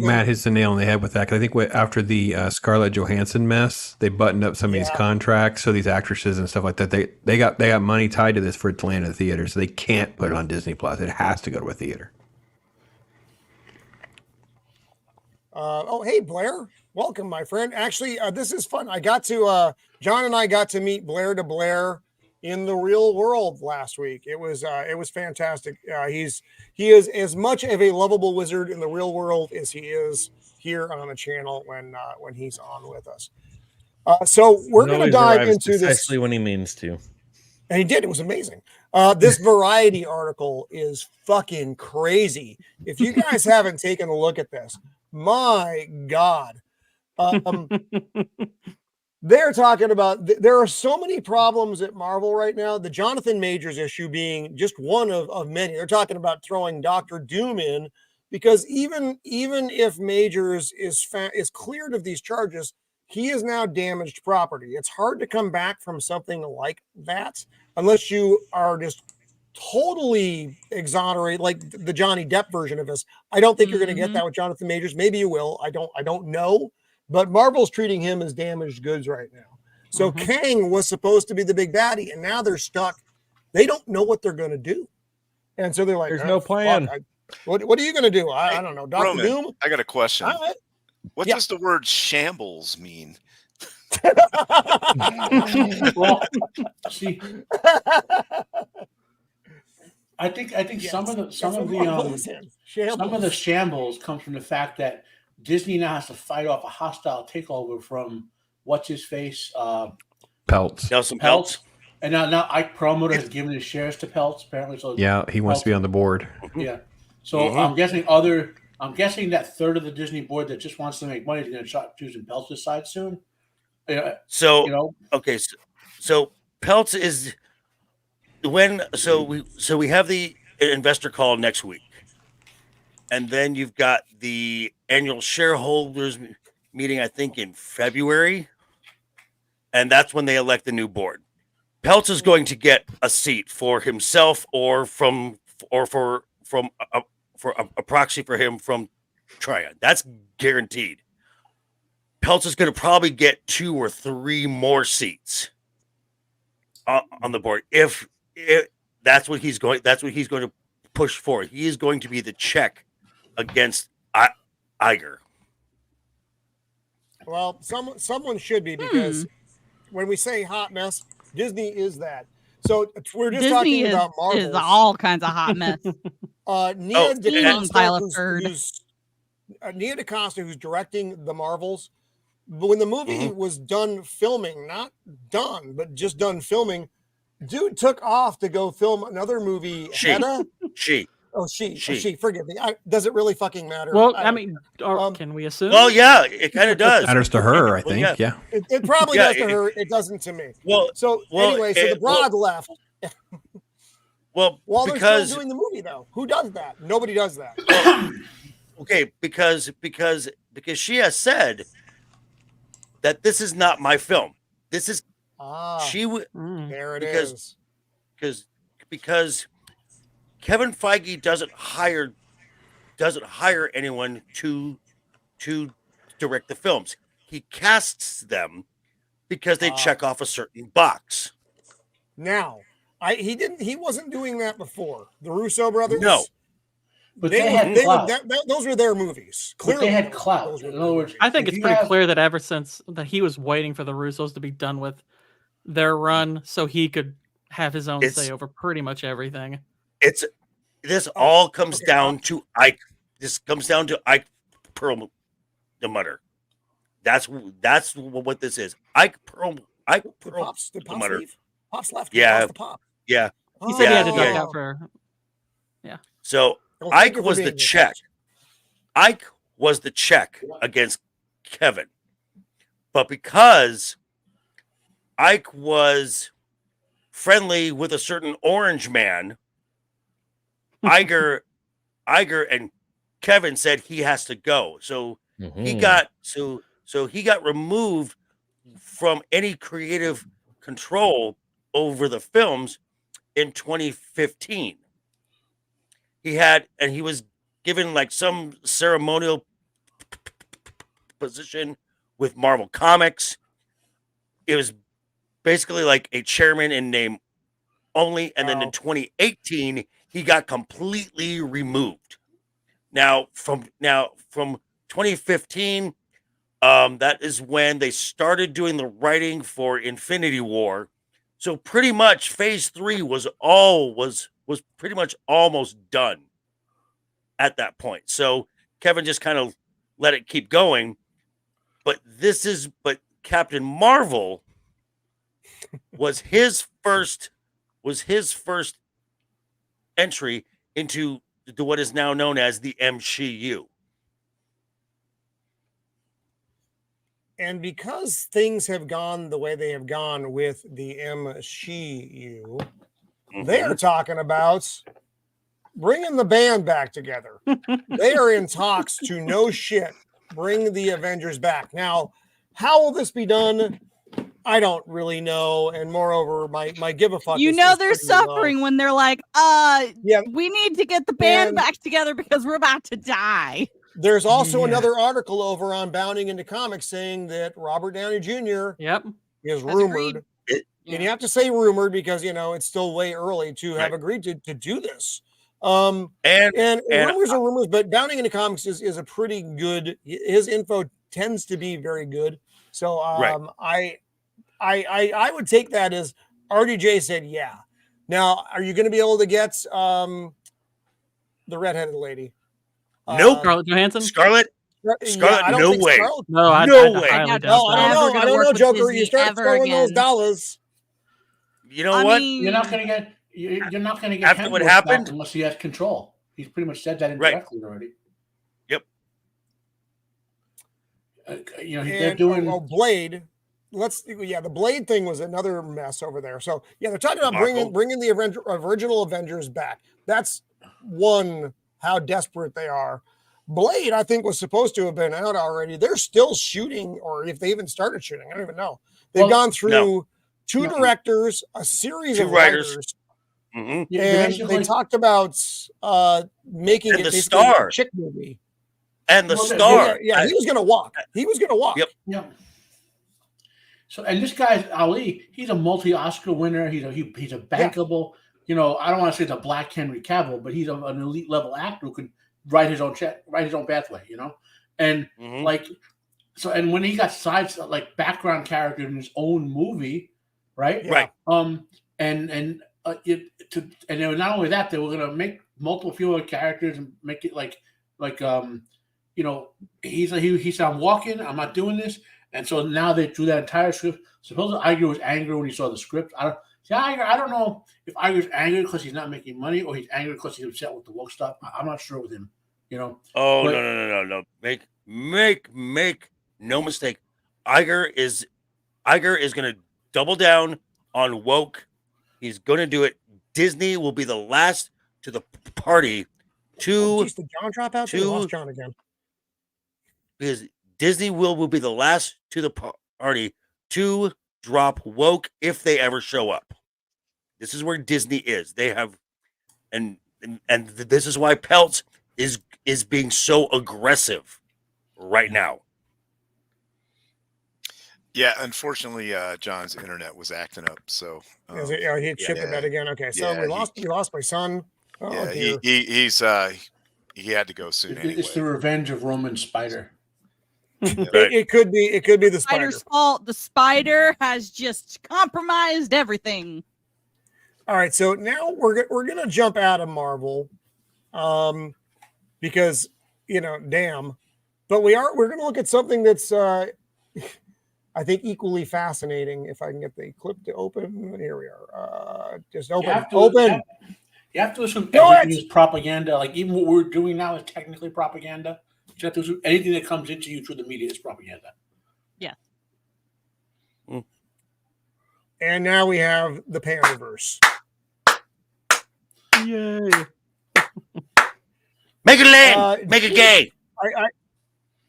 Matt hits the nail on the head with that. 'Cause I think after the Scarlett Johansson mess, they buttoned up some of these contracts. So these actresses and stuff like that, they got money tied to this for it to land in the theater. So they can't put it on Disney Plus. It has to go to a theater. Hey Blair, welcome, my friend. Actually, this is fun. John and I got to meet Blair to Blair in the real world last week. It was fantastic. He is as much of a lovable wizard in the real world as he is here on the channel when he's on with us. So we're going to dive into this, especially when he means to. And he did. It was amazing. This Variety article is fucking crazy. If you guys haven't taken a look at this, my God. They're talking about there are so many problems at Marvel right now. The Jonathan Majors issue being just one of many. They're talking about throwing Dr. Doom in because even if Majors is cleared of these charges, he is now damaged property. It's hard to come back from something like that unless you are just totally exonerate, like the Johnny Depp version of this. I don't think you're going to get that with Jonathan Majors. Maybe you will. I don't know. But Marvel's treating him as damaged goods right now. So Kang was supposed to be the big baddie, and now they're stuck. They don't know what they're going to do. And so they're like, there's no plan. What are you going to do? I don't know. Dr. Roman, Doom? I got a question. Right. What does the word shambles mean? Well, see, I think some of the shambles comes from the fact that Disney now has to fight off a hostile takeover from what's his face, Peltz. Nelson Peltz. And now Ike Perlmutter has given his shares to Peltz apparently. So yeah, he wants to be on the board. Yeah, so I'm guessing that third of the Disney board that just wants to make money is going to start choosing Peltz's side soon. So Peltz is we have the investor call next week. And then you've got the annual shareholders meeting, I think, in February. And that's when they elect the new board. Peltz is going to get a seat for himself or for a proxy for him from Tryon. That's guaranteed. Peltz is going to probably get 2 or 3 more seats on the board. If That's what he's going to push for. He is going to be the check against Iger. Well, someone should be, because when we say hot mess, Disney is that. So we're just Disney talking about Marvel. is All kinds of hot mess. Nia pile of DaCosta, Nia DaCosta, who's directing the Marvels. But when the movie was done filming, not done, but just done filming, dude took off to go film another movie. She. Forgive me. Does it really fucking matter? Well, I mean, can we assume? Well, yeah, it kind of does. Matters to her, I think. Yeah. It probably does to her. It doesn't to me. Anyway, so the broad left. Well, while because they're still doing the movie, though, who does that? Nobody does that. Okay, because she has said that this is not my film. This is there it is. Because Kevin Feige doesn't hire anyone to direct the films. He casts them because they check off a certain box. Now, he wasn't doing that before. The Russo brothers. No. But they had clout. Those were their movies. Clearly, they had clout. In other words, I think it's pretty clear that ever since that he was waiting for the Russos to be done with their run so he could have his own say over pretty much everything. This all comes down to Ike. This comes down to Ike Perlmutter. That's what this is. Ike Perlmutter. Pop's left. Yeah. Pop. Yeah. He said he had to duck out for. Yeah. So Ike was the check. Ike was the check against Kevin. But because Ike was friendly with a certain orange man, Iger and Kevin said he has to go. So he got removed from any creative control over the films in 2015. He was given like some ceremonial position with Marvel Comics. It was basically like a chairman in name only. And then in 2018, he got completely removed. Now from 2015, that is when they started doing the writing for Infinity War. So pretty much Phase 3 was pretty much almost done at that point. So Kevin just kind of let it keep going. But Captain Marvel was his first entry into what is now known as the MCU. And because things have gone the way they have gone with the MCU, they're talking about bringing the band back together. They are in talks to no shit bring the Avengers back. Now, how will this be done? I don't really know. And moreover, my give a fuck. They're suffering when they're like, we need to get the band back together because we're about to die. There's also another article over on Bounding Into Comics saying that Robert Downey Jr. Is rumored. And you have to say rumored because, it's still way early to have agreed to do this. And rumors are rumors, but Bounding Into Comics is a pretty good, his info tends to be very good. So I would take that as RDJ said, yeah. Now, are you going to be able to get the redheaded lady? Nope. Scarlett Johansson? Scarlett, no way. No way. I don't know, Joker. You start throwing those dollars. You know what? You're not going to get. You're not going to get after what happened unless he has control. He's pretty much said that indirectly already. Yep. They're doing Blade. The Blade thing was another mess over there. So they're talking about bringing the original Avengers back. That's one. How desperate they are. Blade, I think, was supposed to have been out already. They're still shooting, or if they even started shooting, I don't even know. They've gone through two directors, a series of writers, and they talked about making it the star a chick movie. And the star, he was going to walk. Yep. Yeah. So, and this guy Ali, he's a multi-Oscar winner. He's a bankable. I don't want to say the Black Henry Cavill, but he's an elite level actor who can write his own pathway, and like so. And when he got like background character in his own movie, right? Right. And then not only that, they were gonna make multiple fewer characters and make it he said, I'm walking, I'm not doing this. And so now they drew that entire script. Supposedly Iger was angry when he saw the script. I don't know if Iger's angry because he's not making money or he's angry because he's upset with the woke stuff. I'm not sure with him, Oh, but, no. Make no mistake. Iger is going to double down on woke. He's going to do it. Disney will be the last to the party to... Did John drop out? We lost John again. Because Disney will be the last to the party to drop woke if they ever show up. This is where Disney is. They have, and this is why Peltz is being so aggressive right now. Yeah, unfortunately, John's internet was acting up. So he chipped the bed again. Okay, so we lost my son. Oh, yeah, he had to go soon. It's the revenge of Roman Spider. It could be the spider's fault. The spider has just compromised everything. All right, so now we're gonna jump out of Marvel, because damn, but we're gonna look at something that's I think equally fascinating. If I can get the clip to open, here we are. Just open. You have to assume everything is propaganda. Like even what we're doing now is technically propaganda. You have to assume anything that comes into you through the media is propaganda. Yeah. And now we have the Pandaverse. Yay. Make it land. Make it gay.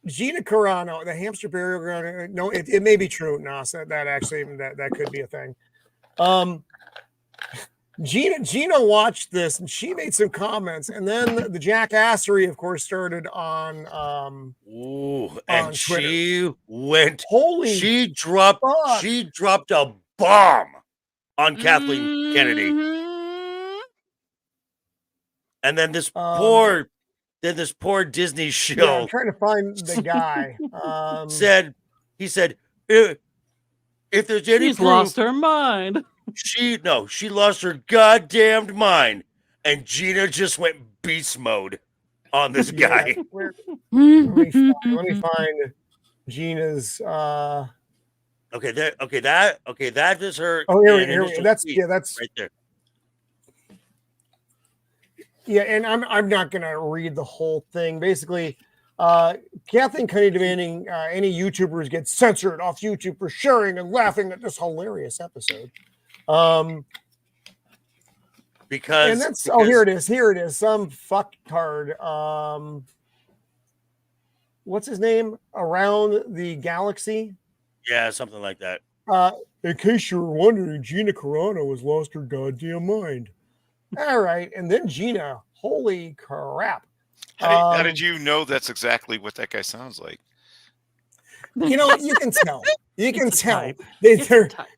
Gina Carano, the hamster burial ground. No, it may be true, Nas. That actually that could be a thing. Gina watched this and she made some comments, and then the jackassery, of course, started on and Twitter. She went. Holy! She dropped a bomb on Kathleen Kennedy, and then this poor Disney show. Yeah, I'm trying to find the guy. He said, if there's any She's proof, lost her mind. She lost her goddamned mind, and Gina just went beast mode on this guy. Let me find Gina's. Okay, that is her. Oh, here that's right there. Yeah, and I'm not gonna read the whole thing. Basically, Kathleen Kennedy demanding any YouTubers get censored off YouTube for sharing and laughing at this hilarious episode. Because here it is. Some fucktard. What's his name? Around the Galaxy. Yeah, something like that. In case you were wondering, Gina Carano has lost her goddamn mind. All right, and then Gina, holy crap! How did you know that's exactly what that guy sounds like? You can tell. You can tell. They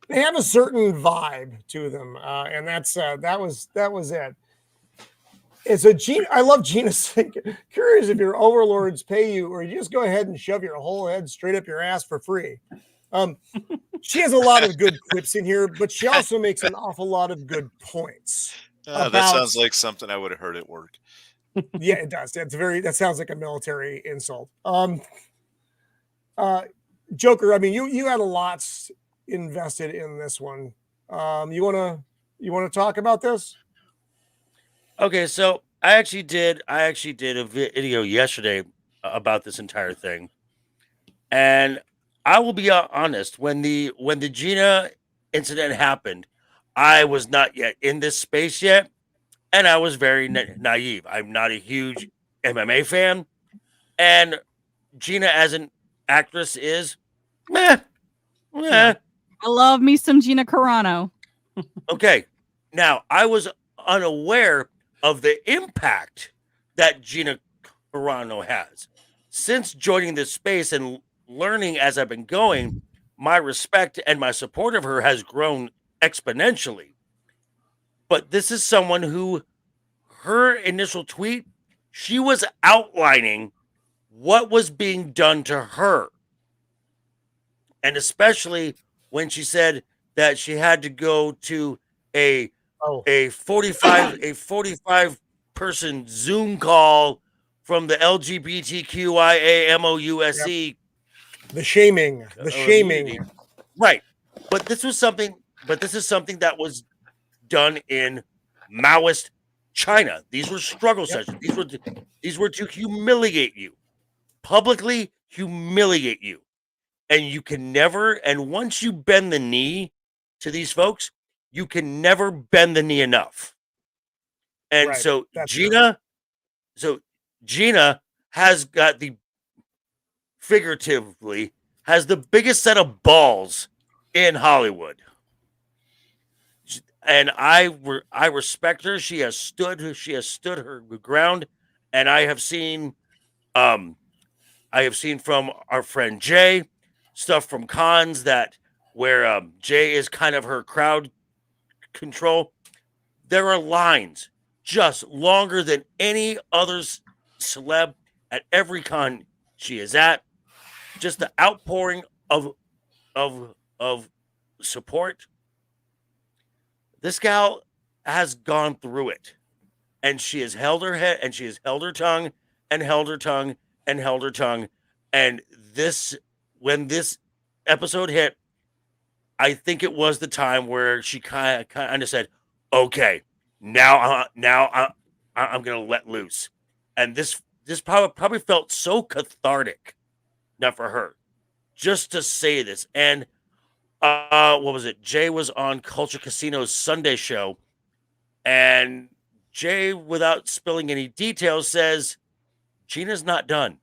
have a certain vibe to them, and that was it. And so Gina, I love Gina saying, "Curious if your overlords pay you, or you just go ahead and shove your whole head straight up your ass for free." She has a lot of good clips in here, but she also makes an awful lot of good points. That sounds like something I would have heard at work. Yeah, it does. That sounds like a military insult. Joker, I mean, you had a lot invested in this one. You wanna talk about this? Okay, so I actually did a video yesterday about this entire thing, and I will be honest. When the Gina incident happened, I was not yet in this space yet, and I was very naive. I'm not a huge MMA fan, and Gina as an actress is meh. I love me some Gina Carano. Okay, now I was unaware of the impact that Gina Carano has. Since joining this space and learning as I've been going, my respect and my support of her has grown exponentially. But this is someone who, her initial tweet, she was outlining what was being done to her. And especially when she said that she had to go to a 45 person Zoom call from the LGBTQIA The shaming. community. Right. But this is something that was done in Maoist China. These were struggle sessions. These were to humiliate you. Publicly humiliate you. And you can never, and once you bend the knee to these folks, you can never bend the knee enough. And Right. so That's Gina has got figuratively has the biggest set of balls in Hollywood. And I respect her. She has stood her ground. And I have seen from our friend Jay stuff from cons where Jay is kind of her crowd control. There are lines just longer than any other celeb at every con she is at. Just the outpouring of support. This gal has gone through it, and she has held her head, and she has held her tongue, and held her tongue, and held her tongue. And when this episode hit, I think it was the time where she kind of said, "Okay, now I'm gonna let loose." And this probably felt so cathartic, not for her, just to say this. And what was it? Jay was on Culture Casino's Sunday show, and Jay, without spilling any details, says Gina's not done.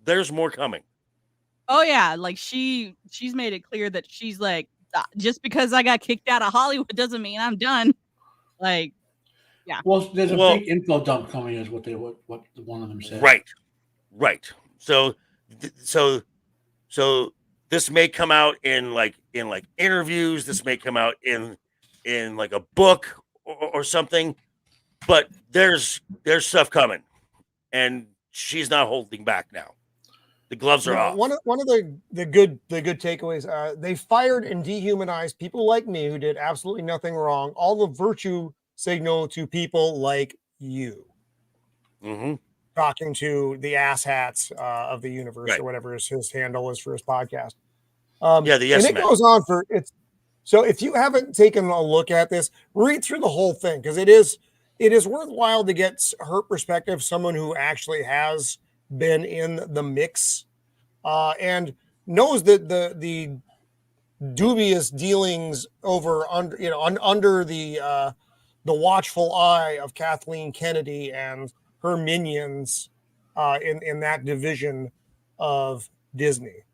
There's more coming. Oh yeah, like she's made it clear that she's like, just because I got kicked out of Hollywood doesn't mean I'm done. Like, yeah. Well, there's a big info dump coming, is what one of them said. Right. So this may come out in interviews. This may come out in like a book or something. But there's stuff coming, and she's not holding back now. The gloves are off. One of the good takeaways. They fired and dehumanized people like me who did absolutely nothing wrong. All the virtue signal to people like you. Mm-hmm. Talking to the asshats of the universe, Right. or whatever his handle is for his podcast. The yes and it man. goes on for it's. So if you haven't taken a look at this, read through the whole thing, because it is worthwhile to get her perspective, someone who actually has been in the mix and knows that the dubious dealings under the watchful eye of Kathleen Kennedy and her minions in that division of Disney.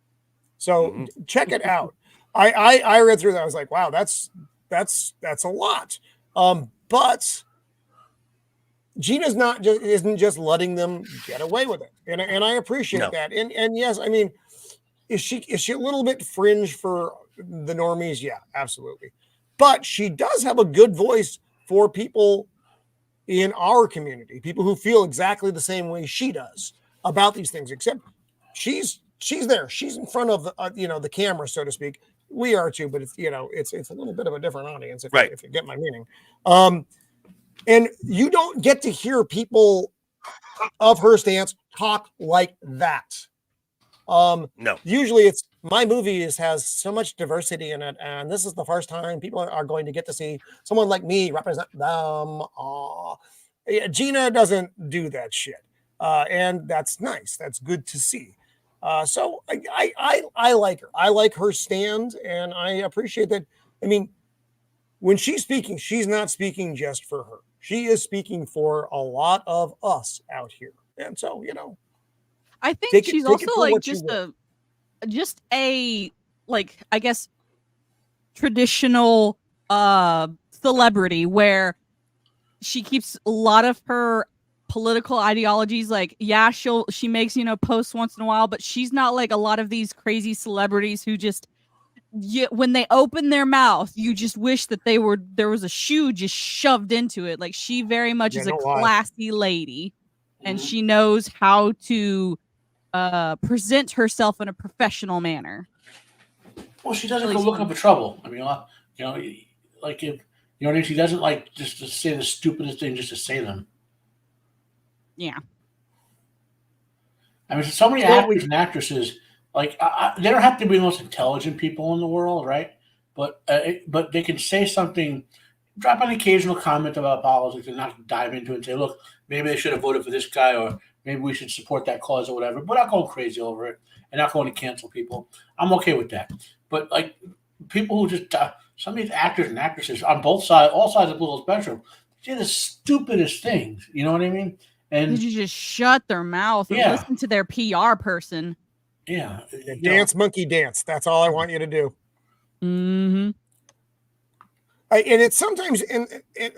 So check it out. I read through that. I was like, wow, that's a lot. But Gina's isn't just letting them get away with it, and I appreciate that. And yes, I mean, is she a little bit fringe for the normies? Yeah, absolutely. But she does have a good voice for people in our community, people who feel exactly the same way she does about these things. Except she's there, she's in front of the camera, so to speak. We are too, but it's a little bit of a different audience, if you get my meaning. And you don't get to hear people of her stance talk like that. No. Usually it's my movie has so much diversity in it, and this is the first time people are going to get to see someone like me represent them. Gina doesn't do that shit. And that's nice. That's good to see. So I like her. I like her stand, and I appreciate that. I mean, when she's speaking, she's not speaking just for her. She is speaking for a lot of us out here. And so, I think she's also like just a like, I guess, traditional celebrity where she keeps a lot of her political ideologies, like, yeah, she makes posts once in a while, but she's not like a lot of these crazy celebrities who just when they open their mouth, you just wish that there was a shoe just shoved into it. Like, she very much is a classy lady, and she knows how to present herself in a professional manner. Well, she doesn't go looking for trouble. I mean, like if what I mean, she doesn't like just to say the stupidest thing just to say them. Yeah. I mean, so many actors and actresses, like they don't have to be the most intelligent people in the world, right? But they can say something, drop an occasional comment about politics, and not dive into it and say, "Look, maybe they should have voted for this guy, or maybe we should support that cause or whatever." But not going crazy over it and not going to cancel people. I'm okay with that. But like people who just some of these actors and actresses on all sides of the political spectrum, say the stupidest things. You know what I mean? And did you just shut their mouth and listen to their PR person? Yeah. Dance, monkey, dance. That's all I want you to do. Mm-hmm. And it's sometimes, and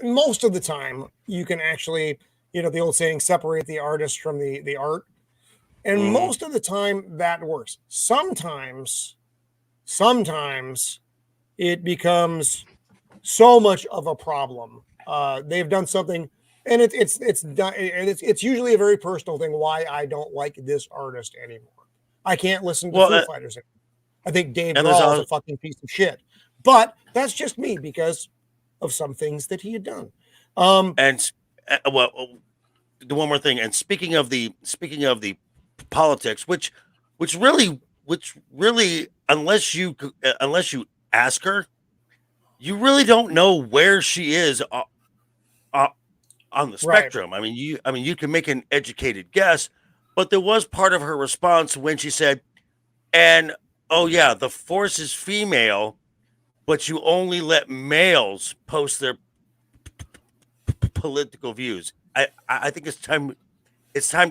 most of the time, you can actually, the old saying, separate the artist from the art. And most of the time, that works. Sometimes it becomes so much of a problem. They've done something. And it's usually a very personal thing why I don't like this artist anymore. I can't listen to Foo Fighters anymore. I think Dave Grohl is a fucking piece of shit. But that's just me because of some things that he had done. And the one more thing. And speaking of the politics, which really, unless you ask her, you really don't know where she is on the spectrum. Right. I mean, you can make an educated guess, but there was part of her response when she said, "And oh yeah, the force is female, but you only let males post their political views." I think it's time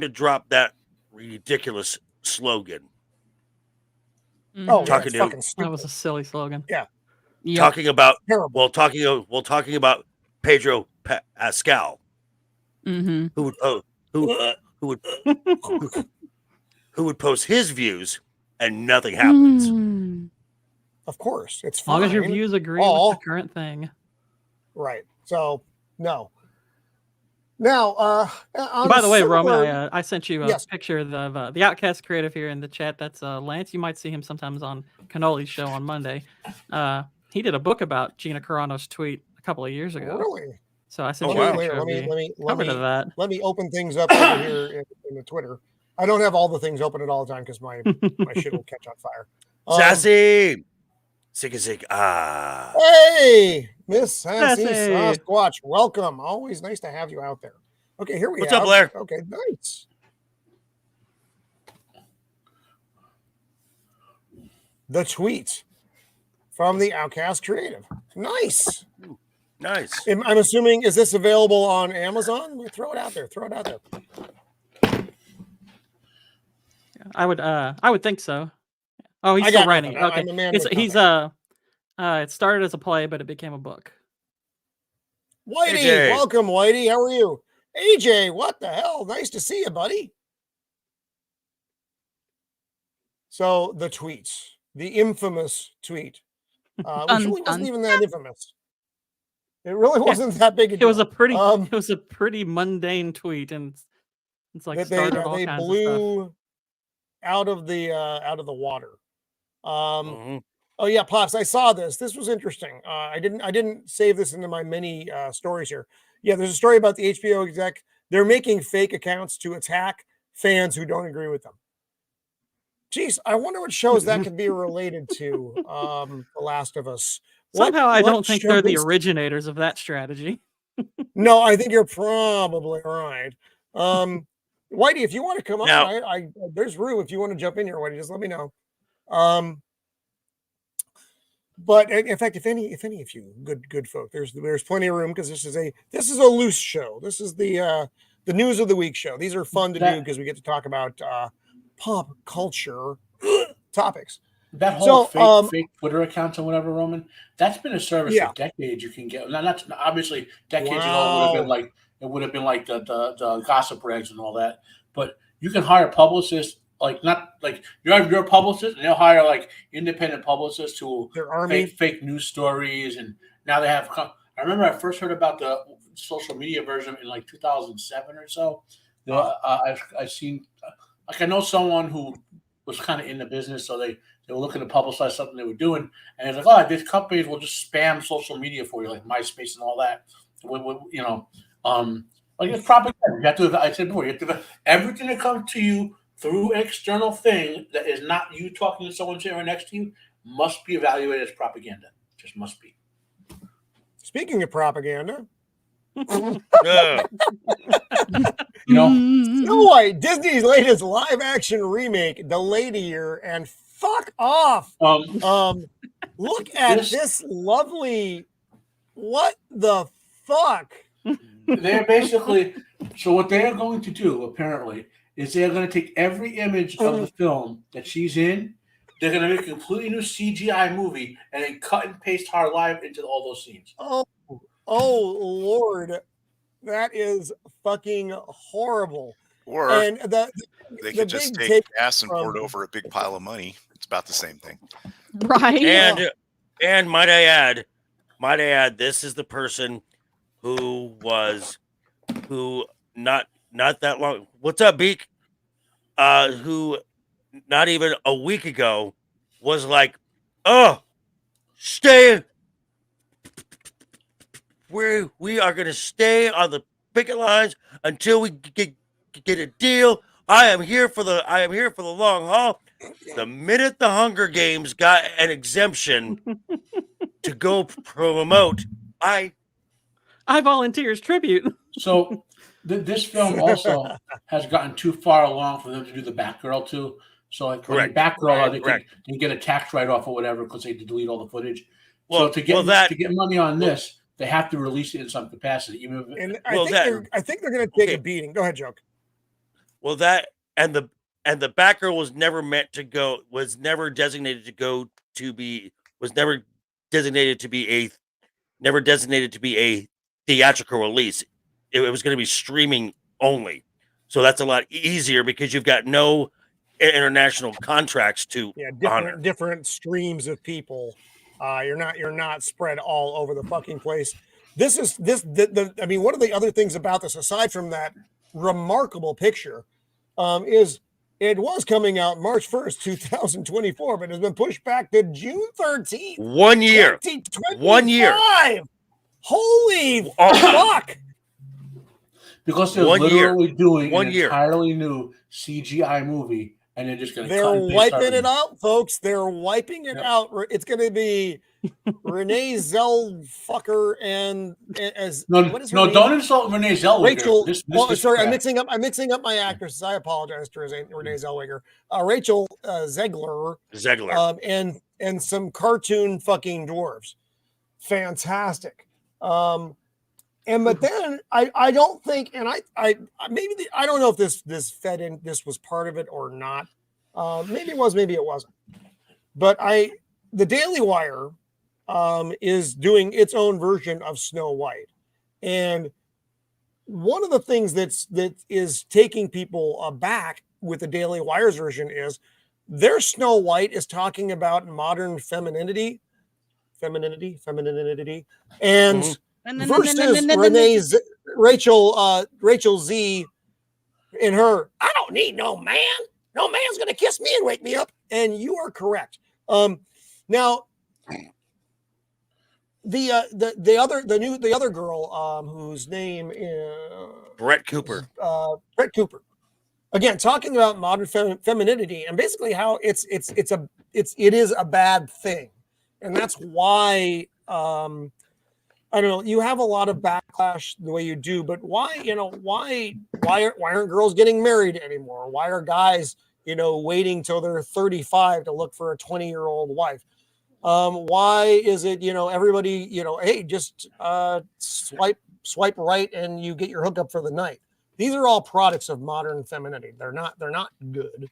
to drop that ridiculous slogan. Mm-hmm. Oh, fucking stupid. That was a silly slogan. Yeah. Talking about talking about Pedro Pascal. Mm-hmm. Who would post his views and nothing happens. Of course, it's fine. As long as your views agree with the current thing. Right. So no. Now, by the way, Roman, I sent you a picture of the Outcast creative here in the chat. That's Lance. You might see him sometimes on Canoli's show on Monday. He did a book about Gina Carano's tweet a couple of years ago. Really? So I sent you a picture let me open things up over here in the Twitter. I don't have all the things open at all the time because my shit will catch on fire. Sassy! Sig. Ah. Hey, Miss Sassy Sasquatch. Welcome. Always nice to have you out there. Okay, here we go. What's up, Blair? Okay, nice. The tweet from the Outcast Creative. Nice. Nice. I'm assuming, is this available on Amazon? Throw it out there. I would think so. Oh, he's still writing it. Okay. It started as a play, but it became a book. Whitey, AJ. Welcome, Whitey. How are you? AJ, what the hell? Nice to see you, buddy. So the tweets, the infamous tweet, which really wasn't even that infamous. It really wasn't that big a deal. It was a pretty mundane tweet, and it's like they blew out of the water. Oh yeah, Pops, I saw this. This was interesting. I didn't save this into my many stories here. Yeah, there's a story about the HBO exec. They're making fake accounts to attack fans who don't agree with them. Jeez, I wonder what shows that could be related to The Last of Us. Somehow I don't think they're the originators of that strategy. No, I think you're probably right. Whitey, if you want to come up, there's room. If you want to jump in here, Whitey, just let me know. But in fact, if any of you good folk, there's plenty of room because this is a loose show. This is the news of the week show. These are fun to do because we get to talk about pop culture topics. That whole fake Twitter account or whatever, Roman, that's been a service for decades. You can get not obviously decades ago it would have been like the gossip rags and all that. But you can hire publicists like not like you're a publicist, and they'll hire like independent publicists who Their army. fake news stories, and now they have. I remember I first heard about the social media version in like 2007 or so. I've seen, like I know someone who was kind of in the business, so they were looking to publicize something they were doing, and it's like, oh, these companies will just spam social media for you, like MySpace and all that. You know, like it's propaganda. You have to. I said before, you have to everything that comes to you through an external thing that is not you talking to someone sitting right next to you must be evaluated as propaganda. Just must be. Speaking of propaganda, You know, Snow White, Disney's latest live-action remake, delayed a year, and fuck off. Look at this lovely. What the fuck? they're basically so what they are going to do apparently is they're going to take every image of the film that she's in. They're going to make a completely new CGI movie and then cut and paste her live into all those scenes. Oh Lord, that is fucking horrible. Or And they could just big take take gas and pour it from- over a big pile of money. It's about the same thing. Right. And might I add, this is the person who not that long. What's up, Beak? Who not even a week ago was like, oh, stay. We are gonna stay on the picket lines until we get a deal. I am here for the long haul. The minute the Hunger Games got an exemption to go promote, I volunteers tribute. So this film also has gotten too far along for them to do the Batgirl too. So like Correct. Batgirl, they Correct. can get a tax write-off or whatever because they delete all the footage. Well, so to get money on this, they have to release it in some capacity. Even if, And Well, I think they're going to take okay. a beating. Go ahead, Joke. well that and the Batgirl was never meant to go. Was never designated to be a theatrical release. It was going to be streaming only. So that's a lot easier because you've got no international contracts to honor. different streams of people. You're not spread all over the fucking place. I mean, one of the other things about this, aside from that remarkable picture, is it was coming out March 1st, 2024, but it's been pushed back to June 13th. 1 year. 1 year. Holy fuck. because they're 1 year. literally doing 1 an year. entirely new CGI movie, and they're just going to. They're wiping it out, folks. They're wiping it Yep. out. It's going to be Renee Zellweger and as No, what is her no, name? don't insult Renee Zellweger. Rachel. This sorry, I'm crap. mixing up my actresses. I apologize to Renee Zellweger. Rachel Zegler, and some cartoon fucking dwarves. Fantastic. But then I don't think, and I don't know if this fed in, this was part of it or not. Maybe it was, maybe it wasn't. But the Daily Wire is doing its own version of Snow White, and one of the things that is taking people aback with the Daily Wire's version is their Snow White is talking about modern femininity, and versus Rachel Z in her, I don't need no man. No man's gonna kiss me and wake me up. And you are correct. Now the other girl whose name is Brett Cooper. Brett Cooper. Again, talking about modern femininity and basically how it is a bad thing, and that's why I don't know. You have a lot of backlash the way you do, but why aren't girls getting married anymore? Why are guys waiting till they're 35 to look for a 20-year-old wife? Why is it everybody hey, just swipe right and you get your hookup for the night? These are all products of modern femininity. They're not good.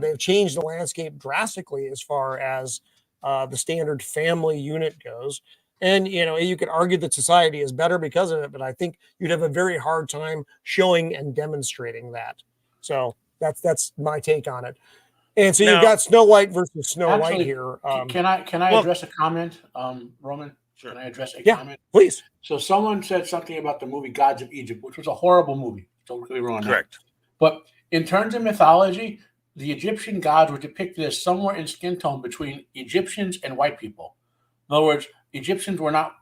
They've changed the landscape drastically as far as the standard family unit goes. And, you could argue that society is better because of it, but I think you'd have a very hard time showing and demonstrating that. So That's my take on it. And so Now- you've got Snow White versus Snow White Actually, here. Can I well- address a comment, Roman? Sure. Can I address a Yeah. comment? Please. So someone said something about the movie Gods of Egypt, which was a horrible movie. Don't get me wrong. Correct. But in terms of mythology, the Egyptian gods were depicted as somewhere in skin tone between Egyptians and white people. In other words, Egyptians were not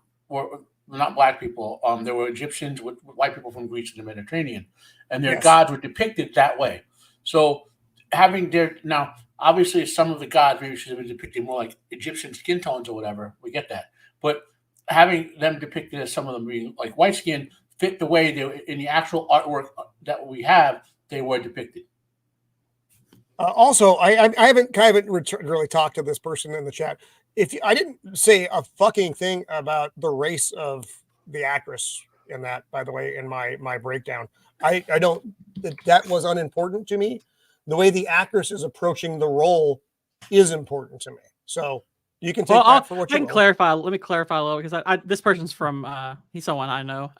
black people. There were Egyptians with white people from Greece and the Mediterranean, and their Yes. gods were depicted that way. So having their now, obviously, some of the gods maybe should have been depicted more like Egyptian skin tones or whatever. We get that, but having them depicted as some of them being like white skin fit the way they in the actual artwork that we have they were depicted. Also, I haven't really talked to this person in the chat. I didn't say a fucking thing about the race of the actress in that, by the way, in my breakdown. I don't that was unimportant to me. The way the actress is approaching the role is important to me. So you can take that for what you will. Let me clarify a little, because this person's from he's someone I know.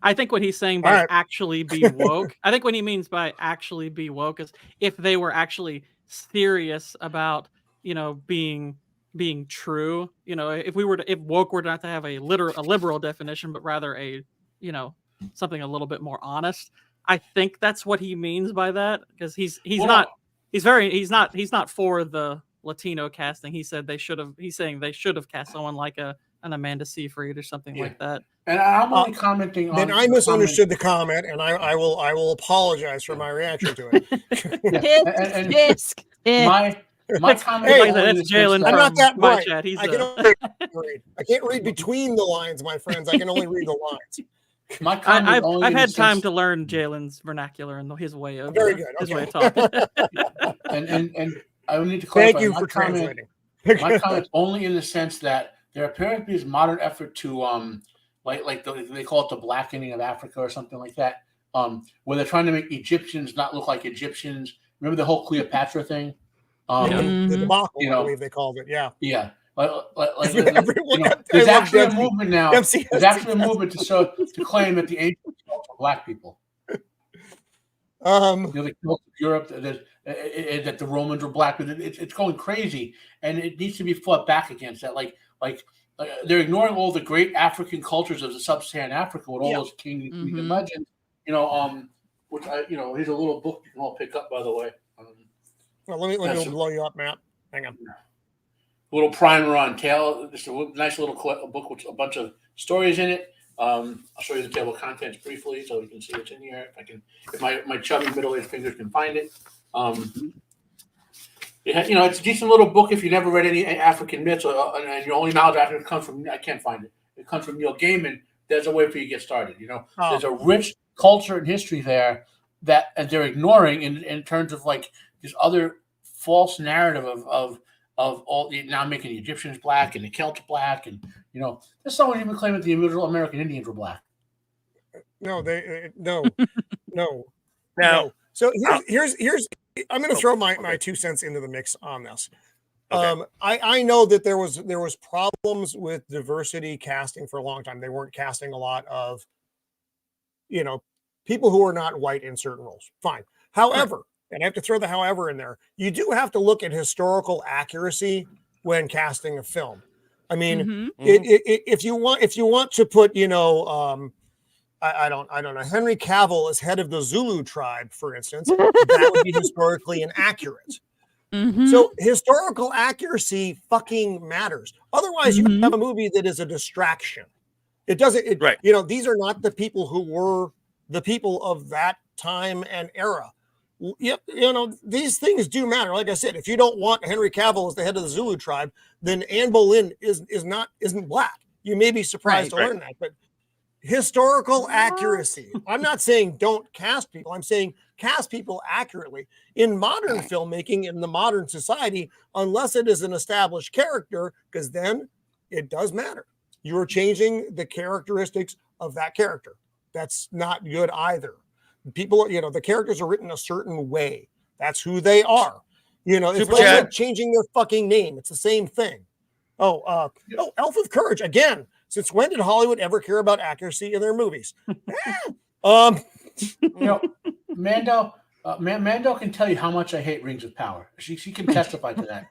I think what he's saying by actually be woke, I think what he means by actually be woke is if they were actually serious about, being true, if woke were not to have a liberal definition, but rather a, something a little bit more honest. I think that's what he means by that, because he's not for the Latino casting. He's saying they should have cast someone like an Amanda Seyfried or something like that. And I'm only commenting on. Then I misunderstood the comment, and I will apologize for my reaction to it. My comment. Hey, that's Jalen. I'm not that my bright. chat. He's I can only read. I can't read between the lines, my friends. I can only read the lines. My comment I've had time to learn Jalen's vernacular and his way of very good. his way of talking. and I need to clarify. Thank you for translating. My comment only in the sense that there appears to be this modern effort to they call it the blackening of Africa or something like that, where they're trying to make Egyptians not look like Egyptians. Remember the whole Cleopatra thing? The debacle, I believe they called it. Yeah. Yeah. There's actually a movement now. There's actually a movement to claim that the ancients were black people. The Europe, that the Romans were black, but it's going crazy, and it needs to be fought back against that. Like they're ignoring all the great African cultures of the sub-Saharan Africa with all those kings and legends. Which here's a little book you can all pick up, by the way. Well, let me blow you up, Matt. Hang on. A little primer on tale. Just a nice little book with a bunch of stories in it. I'll show you the table of contents briefly so you can see what's in here. If my chubby middle-aged fingers can find it. It's a decent little book if you never read any African myths and your only knowledge of Africa comes from, I can't find it. It comes from Neil Gaiman. There's a way for you to get started. There's a rich culture and history there that they're ignoring in terms of like this other false narrative of all now making the Egyptians black and the Celts black, and there's someone even claiming the original American Indians were black. No. So here's I'm going to throw my 2 cents into the mix on this. Okay. I know that there was problems with diversity casting for a long time. They weren't casting a lot of people who are not white in certain roles. Fine. However, and I have to throw the however in there, you do have to look at historical accuracy when casting a film. I mean, if you want to put, I don't know, Henry Cavill as head of the Zulu tribe, for instance, that would be historically inaccurate. So historical accuracy fucking matters. Otherwise, you have a movie that is a distraction. It doesn't. Right. These are not the people who were the people of that time and era. Yep, these things do matter. Like I said, if you don't want Henry Cavill as the head of the Zulu tribe, then Anne Boleyn isn't black. You may be surprised to learn that, but historical accuracy. I'm not saying don't cast people. I'm saying cast people accurately. In modern filmmaking, in the modern society, unless it is an established character, because then it does matter. You're changing the characteristics of that character. That's not good either. People, the characters are written a certain way. That's who they are. It's like changing their fucking name. It's the same thing. Elf of Courage again. Since when did Hollywood ever care about accuracy in their movies? Mando, Mando can tell you how much I hate Rings of Power. She can testify to that.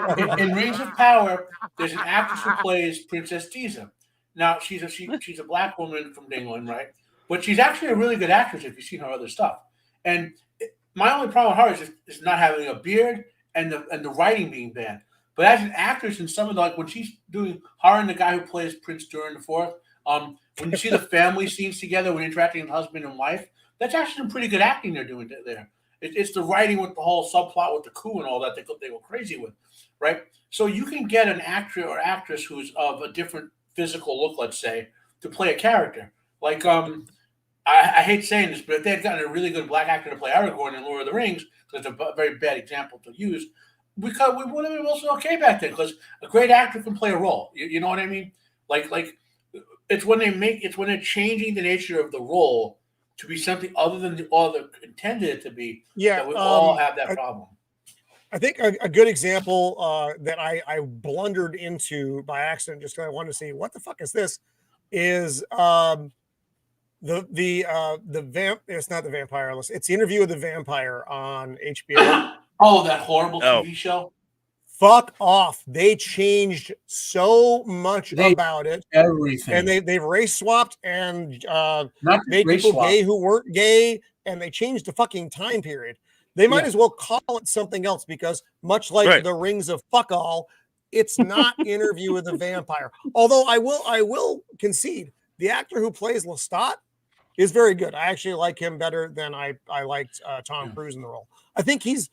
And in Rings of Power, there's an actress who plays Princess Diza. Now she's a black woman from England, right? But she's actually a really good actress if you've seen her other stuff. And my only problem with her is not having a beard and the writing being bad. But as an actress, in some of the, like when she's doing her and the guy who plays Prince Durin IV, when you see the family scenes together when interacting with husband and wife, that's actually some pretty good acting they're doing there. It's the writing with the whole subplot with the coup and all that they go crazy with, right? So you can get an actor or actress who's of a different physical look, let's say, to play a character. Like I hate saying this, but if they had gotten a really good black actor to play Aragorn in Lord of the Rings, because it's a very bad example to use, we would have been also okay back then, because a great actor can play a role. You know what I mean? Like it's when they're changing the nature of the role to be something other than the other intended it to be. Yeah, that we all have that problem. I think a good example that I blundered into by accident, just because I wanted to see what the fuck is this, is it's not the vampire list. It's the Interview with the Vampire on HBO. Oh, that horrible TV show. Fuck off. They changed so much about it. Everything. And they've race swapped and made people gay who weren't gay, and they changed the fucking time period. They might as well call it something else, because much like the Rings of Fuck All, it's not Interview with the Vampire. Although I will concede the actor who plays Lestat is very good. I actually like him better than I liked Tom Cruise in the role. I think he's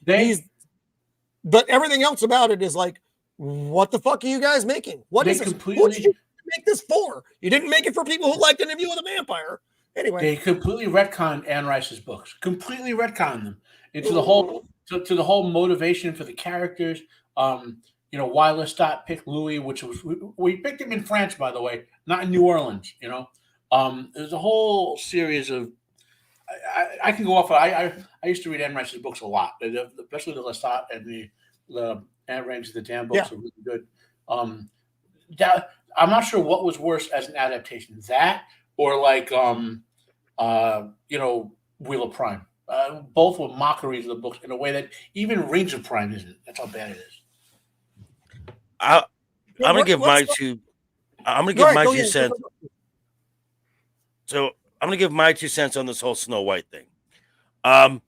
but everything else about it is like, what the fuck are you guys making? What is this? What did you make this for? You didn't make it for people who liked Interview with a Vampire. Anyway, they completely retconned Anne Rice's books. Completely retconned them into the whole to the whole motivation for the characters. You know, why Lestat picked Louis, which was we picked him in France, by the way, not in New Orleans. You know, there's a whole series of. I can go off. I used to read Anne Rice's books a lot, especially the Lestat and the Anne Rice's the Dam books are really good. I'm not sure what was worse as an adaptation, that or like you know, Wheel of Prime. Both were mockeries of the books in a way that even Rings of Prime isn't. That's how bad it is. I'm gonna give my two. I'm gonna give my 2 cents. So I'm gonna give my 2 cents on this whole Snow White thing. I'm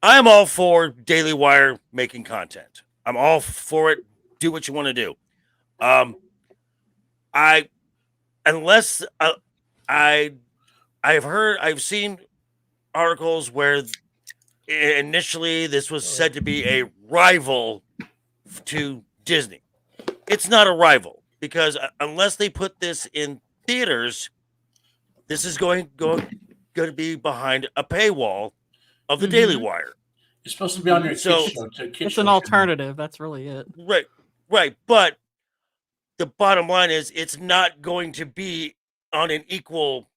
all for Daily Wire making content. I'm all for it. Do what you want to do. I've seen articles where initially this was said to be a rival to Disney. It's not a rival, because unless they put this in theaters, this is going to be behind a paywall of the Daily Wire. It's supposed to be on your kids show. It's an alternative. That's really it. Right. But the bottom line is, it's not going to be on an equal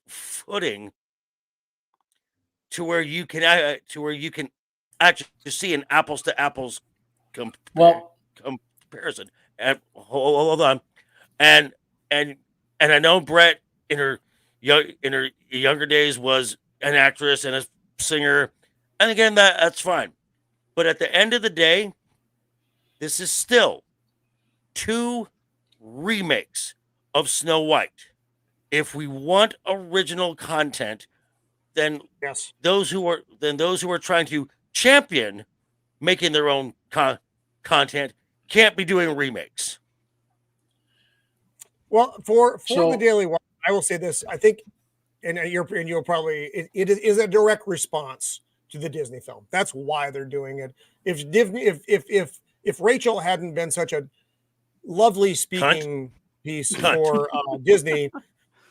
footing to where you can actually see an apples to apples comparison. And hold on, and I know Brett in her younger days was an actress and a singer, and again that's fine. But at the end of the day, this is still 2 remakes of Snow White. If we want original content, then those who are trying to champion making their own content can't be doing remakes. Well, for the Daily Wire, I will say this. I think, and you'll probably it is a direct response to the Disney film. That's why they're doing it. If Rachel hadn't been such a lovely speaking piece for Disney,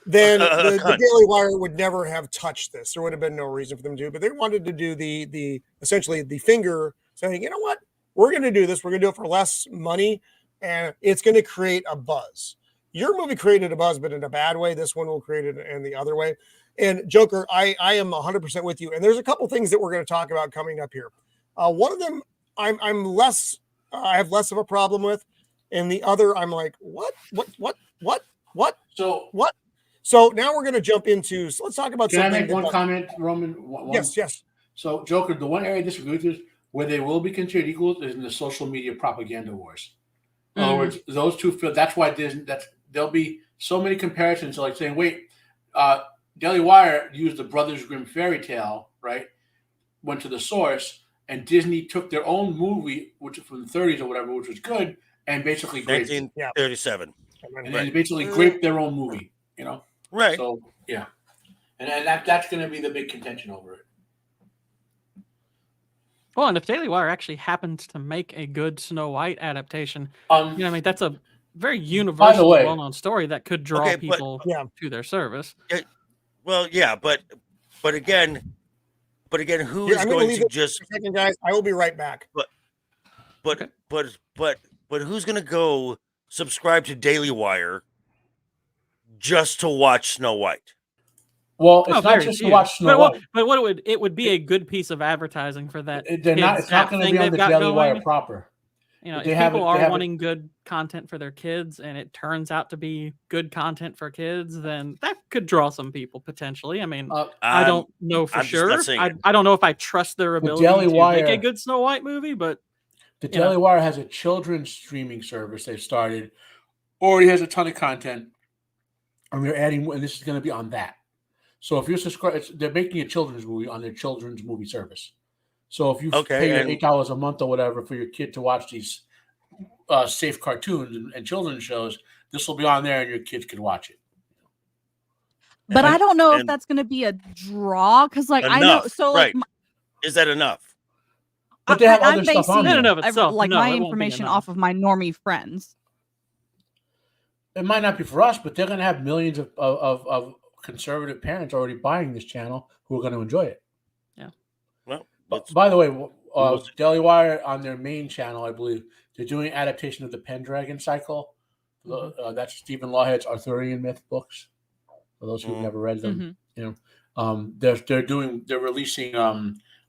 then the Daily Wire would never have touched this. There would have been no reason for them to. But they wanted to do the essentially the finger saying, you know what, we're going to do this. We're going to do it for less money, and it's going to create a buzz. Your movie created a buzz, but in a bad way. This one will create it in the other way. And Joker, I am 100% with you. And there's a couple things that we're going to talk about coming up here. One of them, I have less of a problem with, and the other, I'm like, what? So what? So now we're going to jump into. So let's talk about. Can I something make one that- comment, Roman? Yes. So, Joker, the one area I disagree with is where they will be considered equals is in the social media propaganda wars. In other words, those two feel that's why there'll be so many comparisons. So like saying, wait, Daily Wire used the Brothers Grimm fairy tale, right? Went to the source, and Disney took their own movie, which is from the 30s or whatever, which was good, and basically graped it. 1937. And they basically graped their own movie, you know? Right. So, yeah. And that's going to be the big contention over it. Well, and if Daily Wire actually happens to make a good Snow White adaptation, I mean, that's a very universal, well-known story that could draw people to their service. Well, yeah, but again, who is going to just? Second, guys, I will be right back. But who's going to go subscribe to Daily Wire just to watch Snow White? Well, it's not just to watch Snow White. But what it would be a good piece of advertising for that. It's not going to be on the Daily Wire proper. You know, if people are wanting good content for their kids, and it turns out to be good content for kids, then that could draw some people potentially. I mean, I don't know for sure. I don't know if I trust their ability to make a good Snow White movie, but the Daily Wire has a children's streaming service they've started. Already has a ton of content, and we're adding, and this is going to be on that. So if you're subscribed, they're making a children's movie on their children's movie service. So if you pay $8 a month or whatever for your kid to watch these safe cartoons and children's shows, this will be on there, and your kids can watch it. But I don't know if that's going to be a draw because, like, enough, I know. So, like, is that enough? But they have other stuff on there. Like my information off of my normie friends. It might not be for us, but they're going to have millions of conservative parents already buying this channel who are going to enjoy it. Yeah. Well, by the way, Daily Wire on their main channel, I believe, they're doing adaptation of the Pendragon cycle. That's Stephen Lawhead's Arthurian myth books. For those who've never read them, you know, they're releasing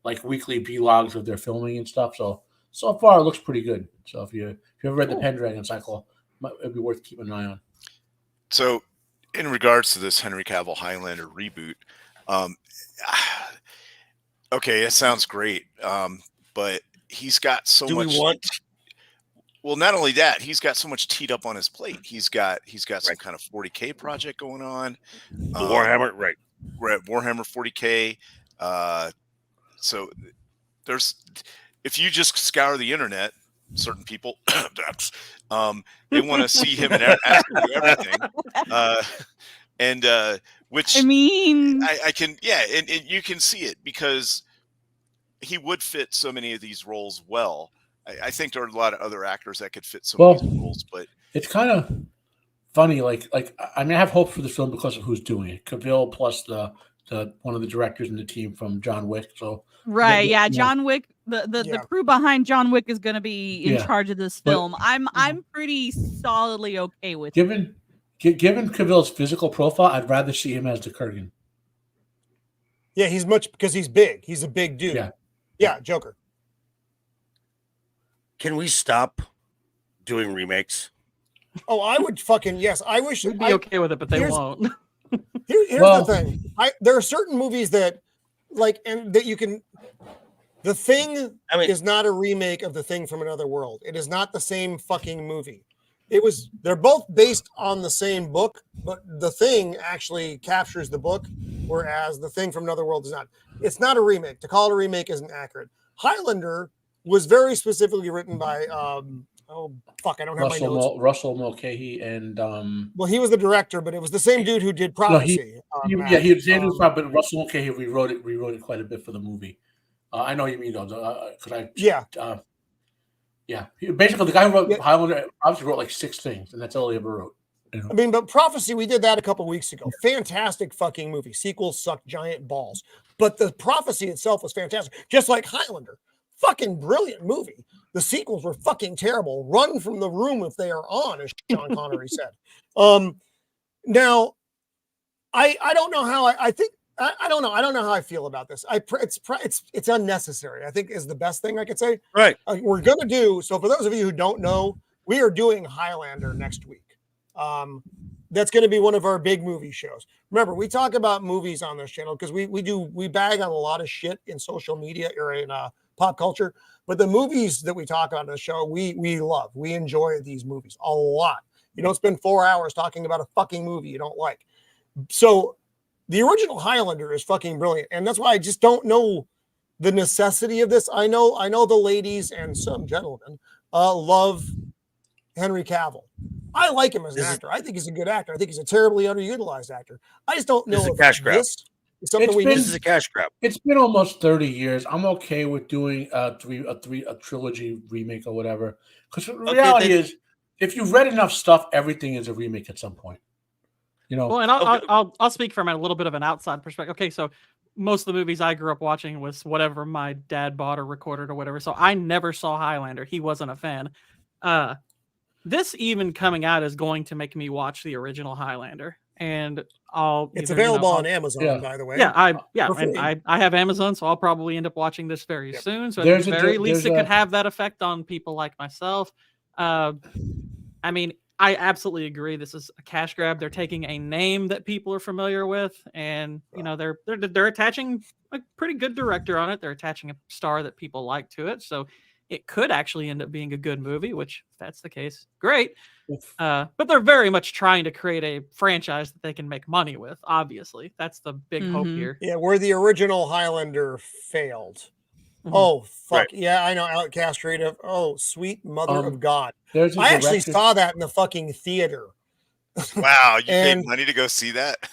like weekly vlogs of their filming and stuff. So far it looks pretty good. So if you ever read the Pendragon cycle, it'd be worth keeping an eye on. So, in regards to this Henry Cavill Highlander reboot, okay, it sounds great, but he's got so much. Well, not only that, he's got so much teed up on his plate. He's got some kind of 40K project going on. Warhammer, right? We're at Warhammer 40K. So if you just scour the internet, certain people, they want to see him and ask him to do everything. Which I mean, I can, and you can see it because he would fit so many of these roles well. I think there are a lot of other actors that could fit some of these roles, but it's kind of funny. Like I mean, I have hope for the film because of who's doing it. Cavill plus the one of the directors in the team from John Wick. So John Wick. The crew behind John Wick is going to be in charge of this film. I'm pretty solidly okay with it. Given Cavill's physical profile, I'd rather see him as the Kurgan. Yeah, he's because he's big. He's a big dude. Yeah, Joker. Can we stop doing remakes? Oh, I would fucking yes. I wish we'd be okay with it, but they won't. Here's the thing. There are certain movies that that you can. The Thing is not a remake of The Thing from Another World. It is not the same fucking movie. They're both based on the same book, but The Thing actually captures the book, whereas The Thing from Another World is not. It's not a remake. To call it a remake isn't accurate. Highlander was very specifically written by I don't have my notes. Russell Mulcahy and well, he was the director, but it was the same dude who did Prophecy. He was but Russell Mulcahy rewrote it quite a bit for the movie. I know you mean though, Basically, the guy who wrote Highlander obviously wrote like 6 things, and that's all he ever wrote. You know? I mean, but Prophecy, we did that a couple weeks ago. Fantastic fucking movie. Sequels suck giant balls, but the Prophecy itself was fantastic. Just like Highlander, fucking brilliant movie. The sequels were fucking terrible. Run from the room if they are on, as Sean Connery said. Now, I don't know how I think. I don't know. I don't know how I feel about this. It's unnecessary, I think, is the best thing I could say. Right. We're going to do, so for those of you who don't know, we are doing Highlander next week. that's going to be one of our big movie shows. Remember, we talk about movies on this channel because we bag on a lot of shit in social media or in pop culture. But the movies that we talk about on the show, we love. We enjoy these movies a lot. You don't spend 4 hours talking about a fucking movie you don't like. So the original Highlander is fucking brilliant. And that's why I just don't know the necessity of this. I know the ladies and some gentlemen love Henry Cavill. I like him as an actor. I think he's a good actor. I think he's a terribly underutilized actor. I just don't know This is a if cash grab. this is something we This need. is a cash grab. It's been almost 30 years. I'm okay with doing a trilogy remake or whatever. Because the reality is, if you've read enough stuff, everything is a remake at some point. You know. Well, and I'll speak from a little bit of an outside perspective. Okay, so most of the movies I grew up watching was whatever my dad bought or recorded or whatever. So I never saw Highlander. He wasn't a fan. This even coming out is going to make me watch the original Highlander, and It's available on Amazon, by the way. I have Amazon, so I'll probably end up watching this very soon. So at the very least, it could have that effect on people like myself. I mean, I absolutely agree. This is a cash grab. They're taking a name that people are familiar with, and you know they're attaching a pretty good director on it. They're attaching a star that people like to it. So it could actually end up being a good movie, which if that's the case, great. But they're very much trying to create a franchise that they can make money with. Obviously, that's the big hope here. Yeah, where the original Highlander failed. Oh, fuck. Right. Yeah, I know. Outcast Creative. Oh, sweet mother of God. I actually saw that in the fucking theater. Wow, you paid money to go see that?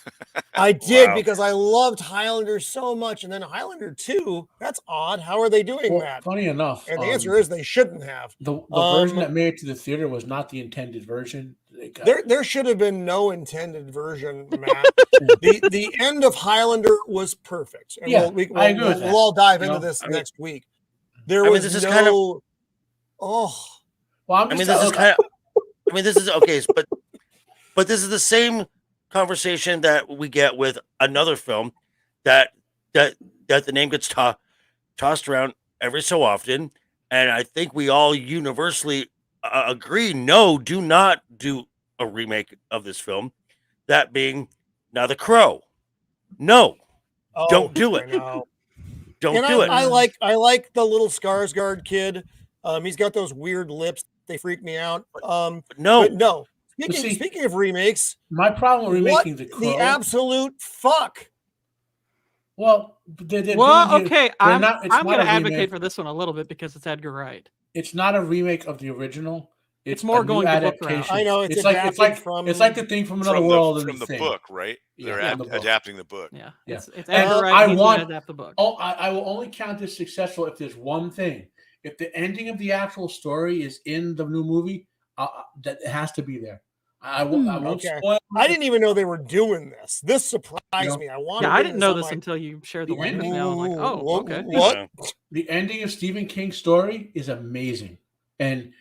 I did because I loved Highlander so much. And then Highlander 2, that's odd. How are they doing that? Funny enough. And the answer is they shouldn't have. The version that made it to the theater was not the intended version. There should have been no intended version, Matt. the end of Highlander was perfect. And I agree with that. We'll all dive into this next week. This is okay, but this is the same conversation that we get with another film that the name gets tossed around every so often, and I think we all universally agree, no, do not do a remake of this film. That being Now the Crow. No, don't do it. Don't do it. I like the little Skarsgård kid. He's got those weird lips. They freak me out. No. Speaking of remakes, my problem with remaking The Crow, the absolute fuck. Well, okay. I'm going to advocate for this one a little bit because it's Edgar Wright. It's not a remake of the original. It's more going the book route. I know it's like the thing from another world from the book, right? They're adapting the book. Yeah. It's Edgar Wright. He's going to adapt the book. I will only count this successful if there's one thing. If the ending of the actual story is in the new movie, that has to be there. I won't spoil. I didn't even know they were doing this. This surprised me. I didn't know this until you shared the link with me. I'm like, oh, okay. What? The ending of Stephen King's story is amazing, and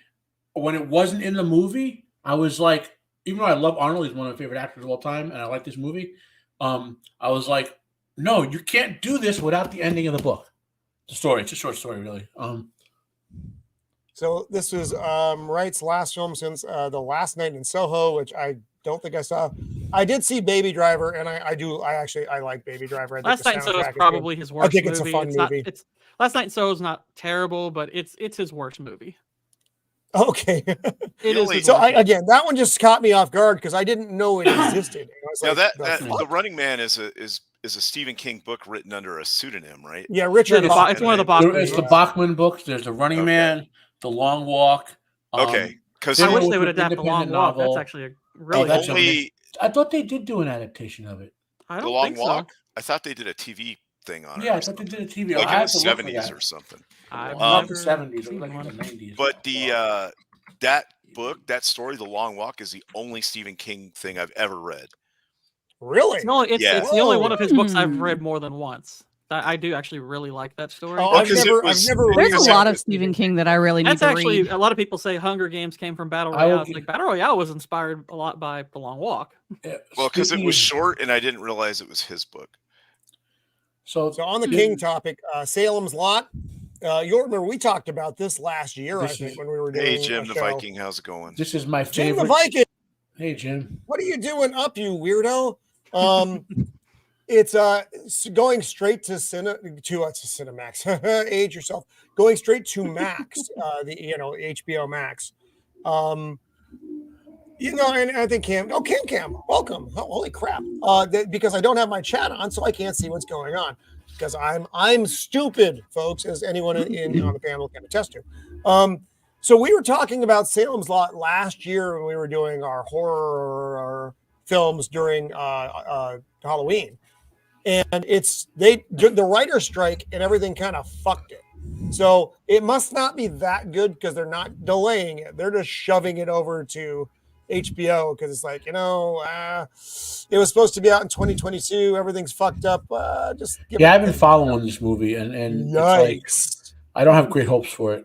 when it wasn't in the movie, I was like, even though I love Arnold, he's one of my favorite actors of all time, and I like this movie. I was like, no, you can't do this without the ending of the book. The story, it's a short story, really. So this was Wright's last film since The Last Night in Soho, which I don't think I saw. I did see Baby Driver, and I like Baby Driver. Last Night in Soho is probably his worst movie. I think it's a fun movie. Last Night in Soho is not terrible, but it's his worst movie. Okay. It is. So again, that one just caught me off guard because I didn't know it existed. Now the Running Man is a Stephen King book written under a pseudonym, right? Yeah, Richard. It's one of the Bachman. It's the Bachman books. There's the Running Man, the Long Walk. Because I wish they would adapt the Long Walk. That's actually a really. I thought they did do an adaptation of it. I don't think so. I thought they did a TV thing on it. Yeah, I thought they did a TV. Like in the 70s or something. The 70s or like in the 90s. But that book, that story, The Long Walk, is the only Stephen King thing I've ever read. Really? It's the only one of his books I've read more than once. I do actually really like that story. I've never There's a lot of Stephen King that I really need to read. That's actually, a lot of people say Hunger Games came from Battle Royale. Like Battle Royale was inspired a lot by The Long Walk. Well, because it was short and I didn't realize it was his book. So on the King topic, Salem's Lot. You'll remember we talked about this last year, I think, when we were doing Jim the Viking, how's it going? This is my Jim favorite. the Viking. Hey, Jim. What are you doing up, you weirdo? It's going straight to Cinemax. Age yourself. Going straight to Max, the HBO Max. And I think Cam, welcome. Oh, holy crap. Because I don't have my chat on, so I can't see what's going on. Because I'm stupid, folks, as anyone on the panel can attest to. So we were talking about Salem's Lot last year when we were doing our horror films during Halloween, and the writer's strike and everything kind of fucked it. So it must not be that good because they're not delaying it; they're just shoving it over to HBO because it's like, it was supposed to be out in 2022. Everything's fucked up. I've been following this movie, and yikes. It's like, I don't have great hopes for it.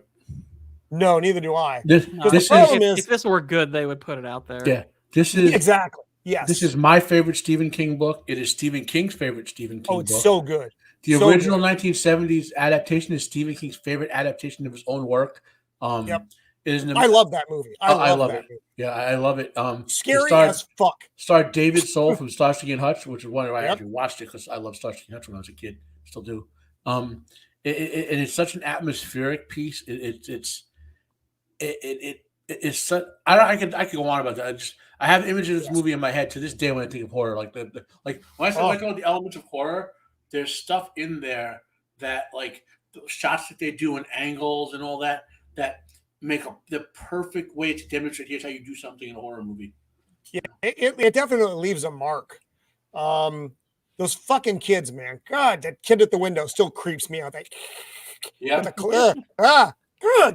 No, neither do I. If this were good, they would put it out there. Yeah, this is exactly. Yes, this is my favorite Stephen King book. It is Stephen King's favorite Stephen King book. Oh, it's so good. The original 1970s adaptation is Stephen King's favorite adaptation of his own work. Yep. I love that movie. I love that movie. Yeah, I love it. Scary as fuck. Starred David Soul from Starsky and Hutch, which is one I actually watched it because I loved Starsky and Hutch when I was a kid. Still do. And it's such an atmospheric piece. It's such. I could go on about that. I have images of this movie in my head to this day when I think of horror. Like when I say like all the elements of horror, there's stuff in there that like the shots that they do and angles and all that make the perfect way to demonstrate here's how you do something in a horror movie. Yeah, it definitely leaves a mark. Those fucking kids, man. God, that kid at the window still creeps me out.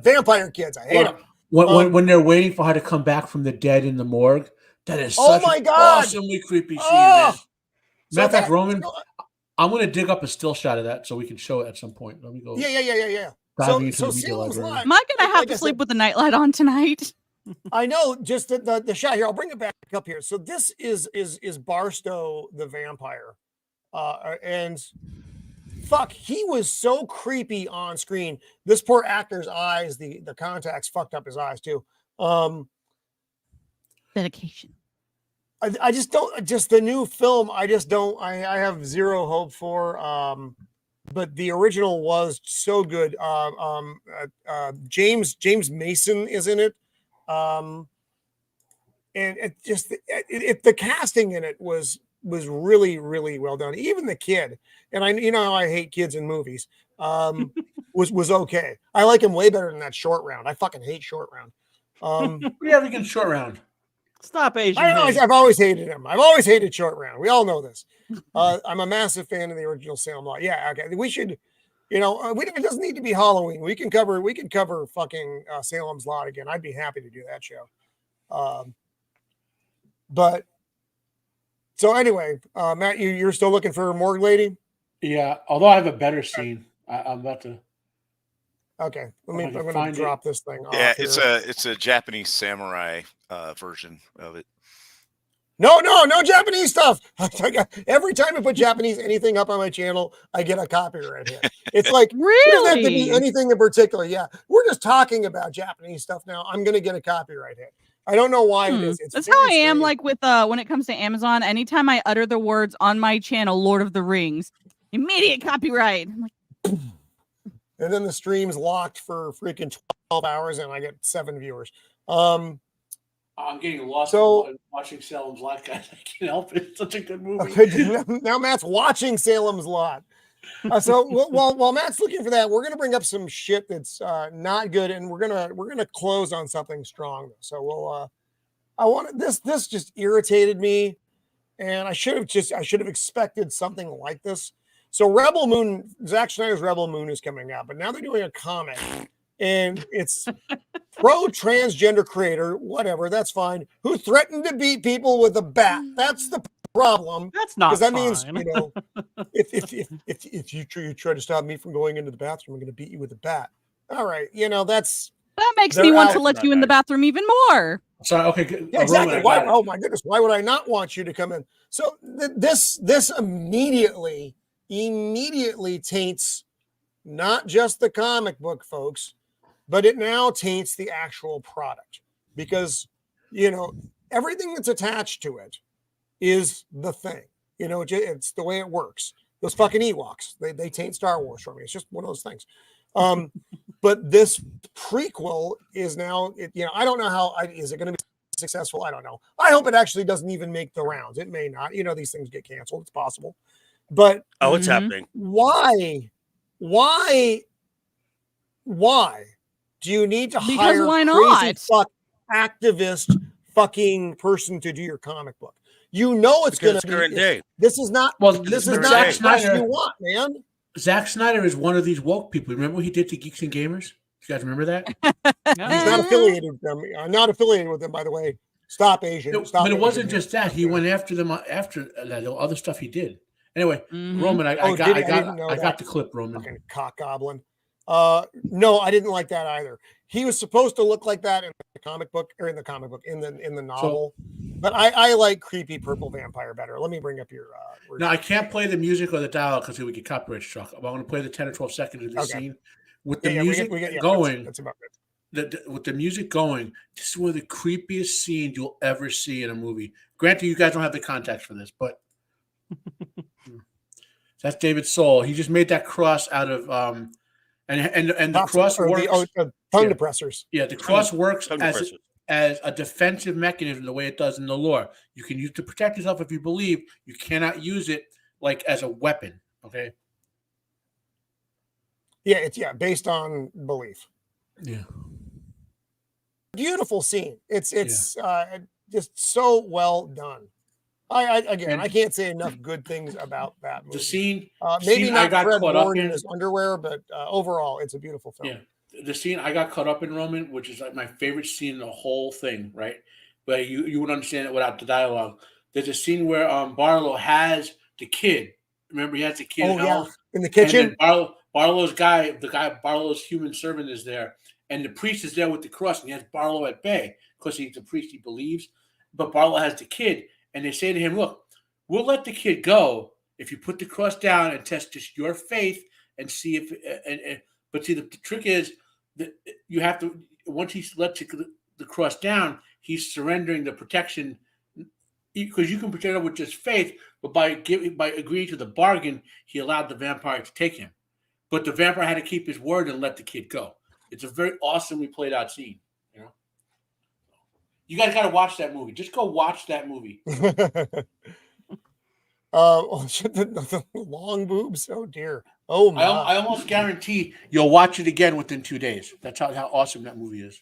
Vampire kids. I hate them. When they're waiting for her to come back from the dead in the morgue, that is such an awesomely creepy scene. Matter of fact, Roman, I'm going to dig up a still shot of that so we can show it at some point. Let me go. Yeah. So Salem's Lot. Am I gonna have to sleep with the nightlight on tonight? I know, just the shot here. I'll bring it back up here. So this is Barstow the vampire, and fuck, he was so creepy on screen. This poor actor's eyes, the contacts fucked up his eyes too. Dedication. I just don't. Just the new film. I just don't. I have zero hope for. But the original was so good. James Mason is in it, and the casting in it was really, really well done. Even the kid, and I hate kids in movies. Was okay. I like him way better than that Short Round. I fucking hate Short Round. What do you have against Short Round? Stop Asian. I've always hated him. I've always hated Short Round. We all know this. I'm a massive fan of the original Salem Lot. Yeah, okay. We should, it doesn't need to be Halloween. We can cover fucking Salem's Lot again. I'd be happy to do that show. But so anyway, Matt, you're still looking for a morgue lady? Yeah, although I have a better scene. I'm about to. Okay, I'm going to drop this thing off. Yeah, here. it's a Japanese samurai version of it. No Japanese stuff. Every time I put Japanese anything up on my channel, I get a copyright hit. It's like, really? It doesn't have to be anything in particular. Yeah, we're just talking about Japanese stuff now. I'm going to get a copyright hit. I don't know why it is. That's how I am like with when it comes to Amazon. Anytime I utter the words on my channel, Lord of the Rings, immediate copyright. I'm like, and then the stream's locked for freaking 12 hours and I get 7 viewers. I'm getting lost watching Salem's Lot, guys. I can't help it. It's such a good movie. Now Matt's watching Salem's Lot. So while Matt's looking for that, we're gonna bring up some shit that's not good, and we're gonna close on something strong. So this just irritated me, and I should have expected something like this. So Rebel Moon, Zack Snyder's Rebel Moon is coming out, but now they're doing a comic, and it's pro-transgender creator, whatever, that's fine, who threatened to beat people with a bat. That's the problem. That's not because that fine. means, if you try to stop me from going into the bathroom, I'm going to beat you with a bat. All right, that makes me want to let you in the bathroom even more. Sorry, okay, good. Yeah, exactly. Why? Oh my goodness, why would I not want you to come in? So this immediately taints not just the comic book, folks, but it now taints the actual product because everything that's attached to it is the thing. It's the way it works. Those fucking Ewoks, they taint Star Wars for me. It's just one of those things. But this prequel is now, I don't know how, is it going to be successful? I don't know. I hope it actually doesn't even make the rounds. It may not. These things get canceled. It's possible. But it's happening. Why do you need to hire why crazy not? fuck activist fucking person to do your comic book? It's going to be current day. This is not. Well, this is Zack not the stuff Snyder- you want, man. Zack Snyder is one of these woke people. Remember what he did to Geeks and Gamers? You guys remember that? He's not affiliated with them. I'm not affiliated with them, by the way. Stop Asian. No, Stop but it Asian. wasn't just that. He went after them after that other stuff he did. Anyway, Mhm. Roman, I Oh, did he? I didn't got know I that. got the clip, Roman. Fucking cock goblin. No, I didn't like that either. He was supposed to look like that in the comic book, or in the novel. But I like creepy purple vampire better. Let me bring up your. Now I can't play the music or the dialogue because we get copyright struck. I'm going to play the 10 or 12 seconds of this scene with the music going. That's about it. With the music going, this is one of the creepiest scenes you'll ever see in a movie. Granted, you guys don't have the context for this, but that's David Soul. He just made that cross out of and the cross works. Tongue depressors. Yeah, the cross works Tongue as depressors. as a defensive mechanism, the way it does in the lore. You can use it to protect yourself if you believe. You cannot use it like as a weapon. Okay. Yeah, it's based on belief. Yeah. Beautiful scene. It's just so well done. I can't say enough good things about that movie. The scene, maybe scene not I got Fred caught up Warren in in his underwear, but overall, it's a beautiful film. Yeah, the scene I got caught up in, Roman, which is like my favorite scene in the whole thing, right? But you would understand it without the dialogue. There's a scene where Barlow has the kid. Remember, he has the kid. In the kitchen. Barlow's Barlow's human servant is there, and the priest is there with the cross, and he has Barlow at bay because he's the priest. He believes, but Barlow has the kid, and they say to him, "Look, we'll let the kid go if you put the cross down and test just your faith and see if." But see, the trick is that you have to, once he lets the cross down, he's surrendering the protection, because you can protect it with just faith, but by agreeing to the bargain, he allowed the vampire to take him. But the vampire had to keep his word and let the kid go. It's a very awesomely played out scene. You guys got to watch that movie. Just go watch that movie. The long boobs. Oh dear. Oh my! I almost guarantee you'll watch it again within 2 days. That's how awesome that movie is.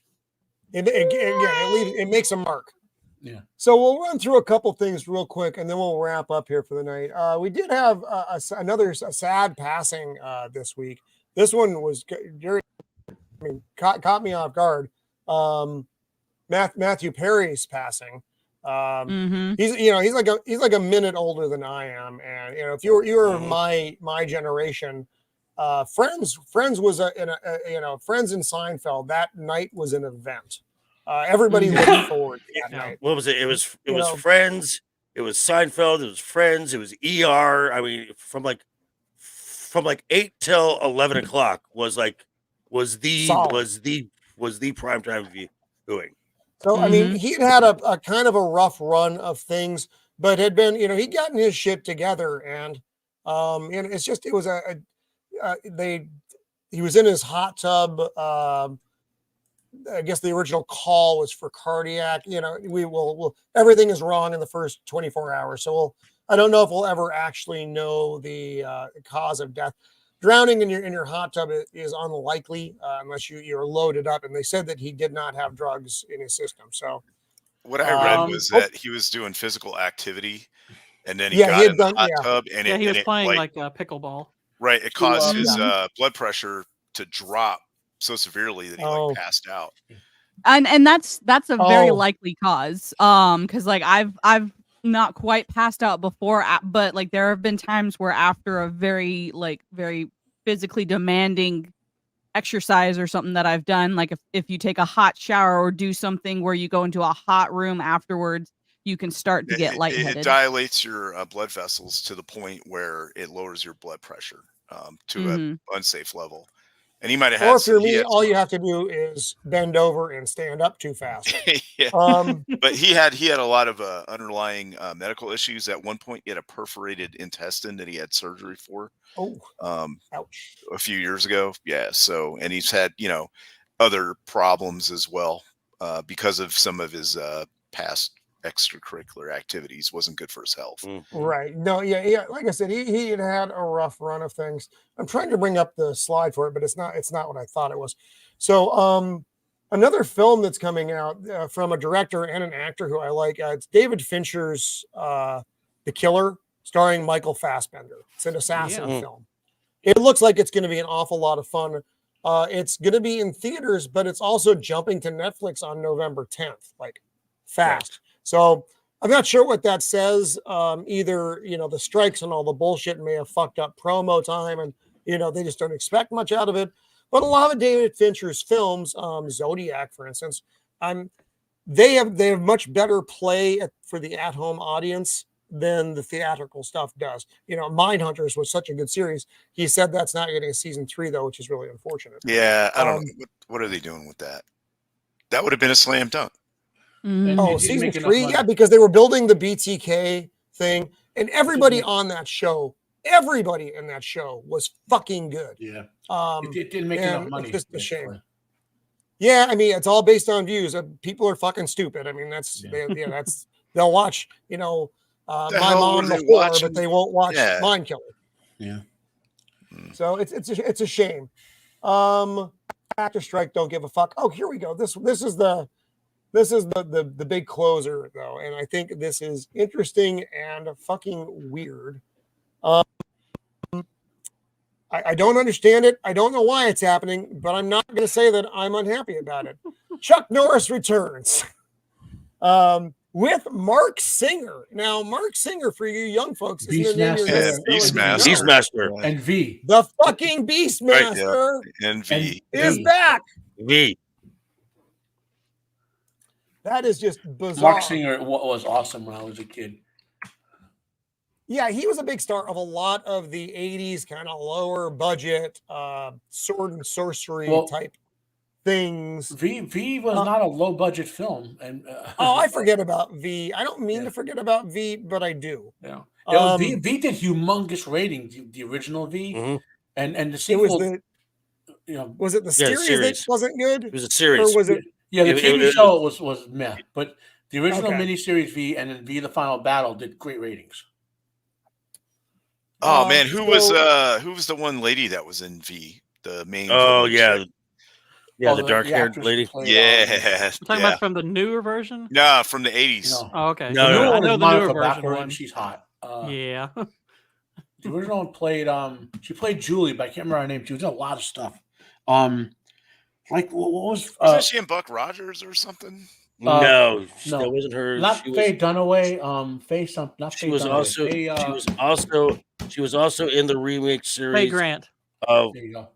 It makes a mark. Yeah. So we'll run through a couple things real quick, and then we'll wrap up here for the night. We did have another sad passing this week. This one was caught me off guard. Matthew Perry's passing. He's like a minute older than I am, and if you were my generation, Friends was Friends in Seinfeld. That night was an event. Everybody looked forward to that night. What was it? It was Friends. It was Seinfeld. It was Friends. It was ER. I mean, from like 8 till 11 o'clock was the primetime viewing. So I mean, he had a kind of a rough run of things, but had been he'd gotten his shit together, and it's just he was in his hot tub. I guess the original call was for cardiac. Everything is wrong in the first 24 hours. So I don't know if we'll ever actually know the cause of death. Drowning in your hot tub is unlikely unless you're loaded up. And they said that he did not have drugs in his system. So what I read was that he was doing physical activity, and then he got in the hot tub, and he was playing like pickleball. Right, it caused his blood pressure to drop so severely that he passed out. And that's a very likely cause. Because like I've not quite passed out before, but like there have been times where after a very physically demanding exercise or something that I've done, like if you take a hot shower or do something where you go into a hot room afterwards, you can start to get lightheaded. It dilates your blood vessels to the point where it lowers your blood pressure to an unsafe level. And he might have Or had if you're he me, had all you have to do is bend over and stand up too fast. yeah. But he had a lot of underlying medical issues. At one point, he had a perforated intestine that he had surgery for Oh, ouch. a few years ago. Yeah. So, and he's had, other problems as well because of some of his past extracurricular activities. Wasn't good for his health. Right. No, yeah. Like I said, he had a rough run of things. I'm trying to bring up the slide for it, but it's not what I thought it was. So, another film that's coming out from a director and an actor who I like, it's David Fincher's The Killer, starring Michael Fassbender. It's an assassin film. It looks like it's going to be an awful lot of fun. It's going to be in theaters, but it's also jumping to Netflix on November 10th, like fast. Right. So I'm not sure what that says. Either, the strikes and all the bullshit may have fucked up promo time and, they just don't expect much out of it. But a lot of David Fincher's films, Zodiac, for instance, they have much better play for the at-home audience than the theatrical stuff does. Mindhunters was such a good series. He said that's not getting a season 3 though, which is really unfortunate. Yeah, I don't know. What are they doing with that? That would have been a slam dunk. Oh, season 3, yeah, because they were building the BTK thing, and everybody in that show was fucking good. Yeah, it didn't make enough money. It's just a shame. Yeah, I mean, it's all based on views. People are fucking stupid. I mean, they'll watch, My Mom before, but they won't watch Mind Killer. Yeah. So it's a shame. Actor strike, don't give a fuck. Oh, here we go. This is the big closer though, and I think this is interesting and fucking weird. I don't understand it. I don't know why it's happening, but I'm not going to say that I'm unhappy about it. Chuck Norris returns. With Mark Singer. Now, Mark Singer, for you young folks, is Beastmaster. And V. The fucking Beastmaster. Right, and V. Is back. V. That is just bizarre. Mark Singer was awesome when I was a kid. Yeah, he was a big star of a lot of the 80s kind of lower budget sword and sorcery type things. V was not a low budget film, and I forget about V. I don't mean to forget about V, but I do. Yeah, V did humongous ratings. The original V, and the sequel. Was it the series that wasn't good? It was a series, or was it? Yeah, the TV show was meh, but the original miniseries V and then V: The Final Battle did great ratings. Oh man, who was the one lady that was in V? The main. Oh yeah. Yeah, the dark-haired lady. Yeah. Talking about from the newer version? No, from the 80s. No. Oh, okay. No, I know the newer version one. She's hot. Yeah. The original one played. She played Julie, but I can't remember her name. She was in a lot of stuff. Like what was? Wasn't she in Buck Rogers or something? No, that wasn't her. Not Faye Dunaway. Faye something. Not Faye Dunaway. She was also in the remake series. Faye Grant. There you go.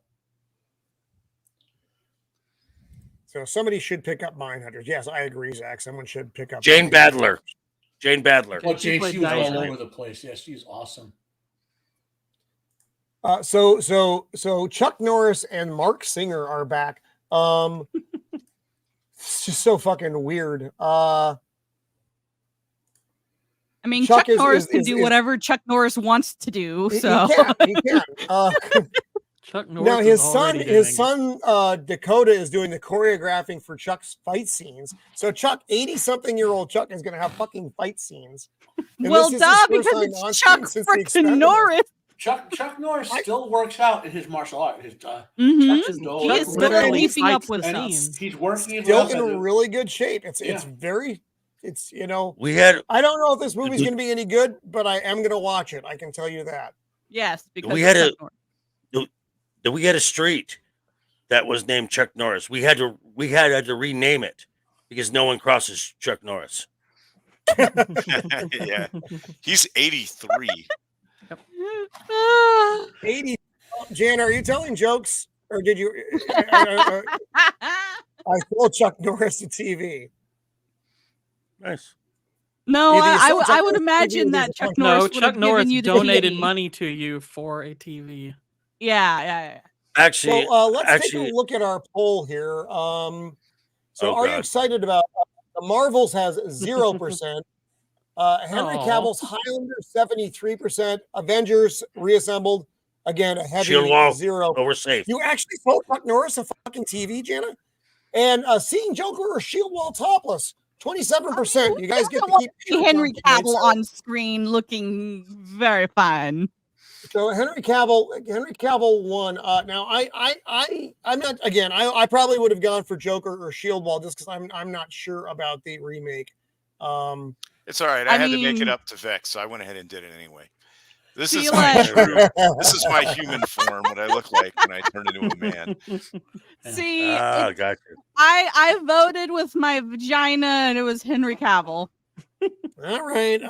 So somebody should pick up Mindhunters. Yes, I agree, Zach. Someone should pick up Jane Badler. Well, she was all over the place. Yes, she's awesome. So Chuck Norris and Mark Singer are back. It's just so fucking weird. I mean, Chuck Norris can do whatever Chuck Norris wants to do. So he can. Chuck Norris now his son Dakota is doing the choreographing for Chuck's fight scenes. So Chuck, 80-something-year-old Chuck, is going to have fucking fight scenes. And well, duh, because it's Chuck freaking Norris. Chuck Norris still works out in his martial art. His he is still keeping up with scenes. He's working still in really good shape. It's very. I don't know if this movie's going to be any good, but I am going to watch it. I can tell you that. Yes, because we had a street that was named Chuck Norris. We had to rename it because no one crosses Chuck Norris. Yeah, he's 83. 80. Jan, are you telling jokes, or did you? I told Chuck Norris the TV. Nice. No, I would imagine that Chuck Norris donated money to you for a TV. Yeah. Actually, So let's take actually, a look at our poll here. So Oh, are you God. excited about the Marvels has 0%. Henry Aw. Cavill's Highlander 73%. Avengers reassembled again a heavy Shieldwall. 0. Oh, we're safe. You actually vote Chuck Norris a fucking TV, Jana? And seeing Joker or Shieldwall topless 27%. You guys get to keep See Henry shirts on Cavill tonight. on screen looking very fine. So Henry Cavill won. Now I'm not again. I probably would have gone for Joker or Shieldwall just because I'm not sure about the remake. It's all right. I had to make it up to Vex, so I went ahead and did it anyway. This See, is my like- true. This is my human form. What I look like when I turn into a man. See, Gotcha. I voted with my vagina, and it was Henry Cavill. All right.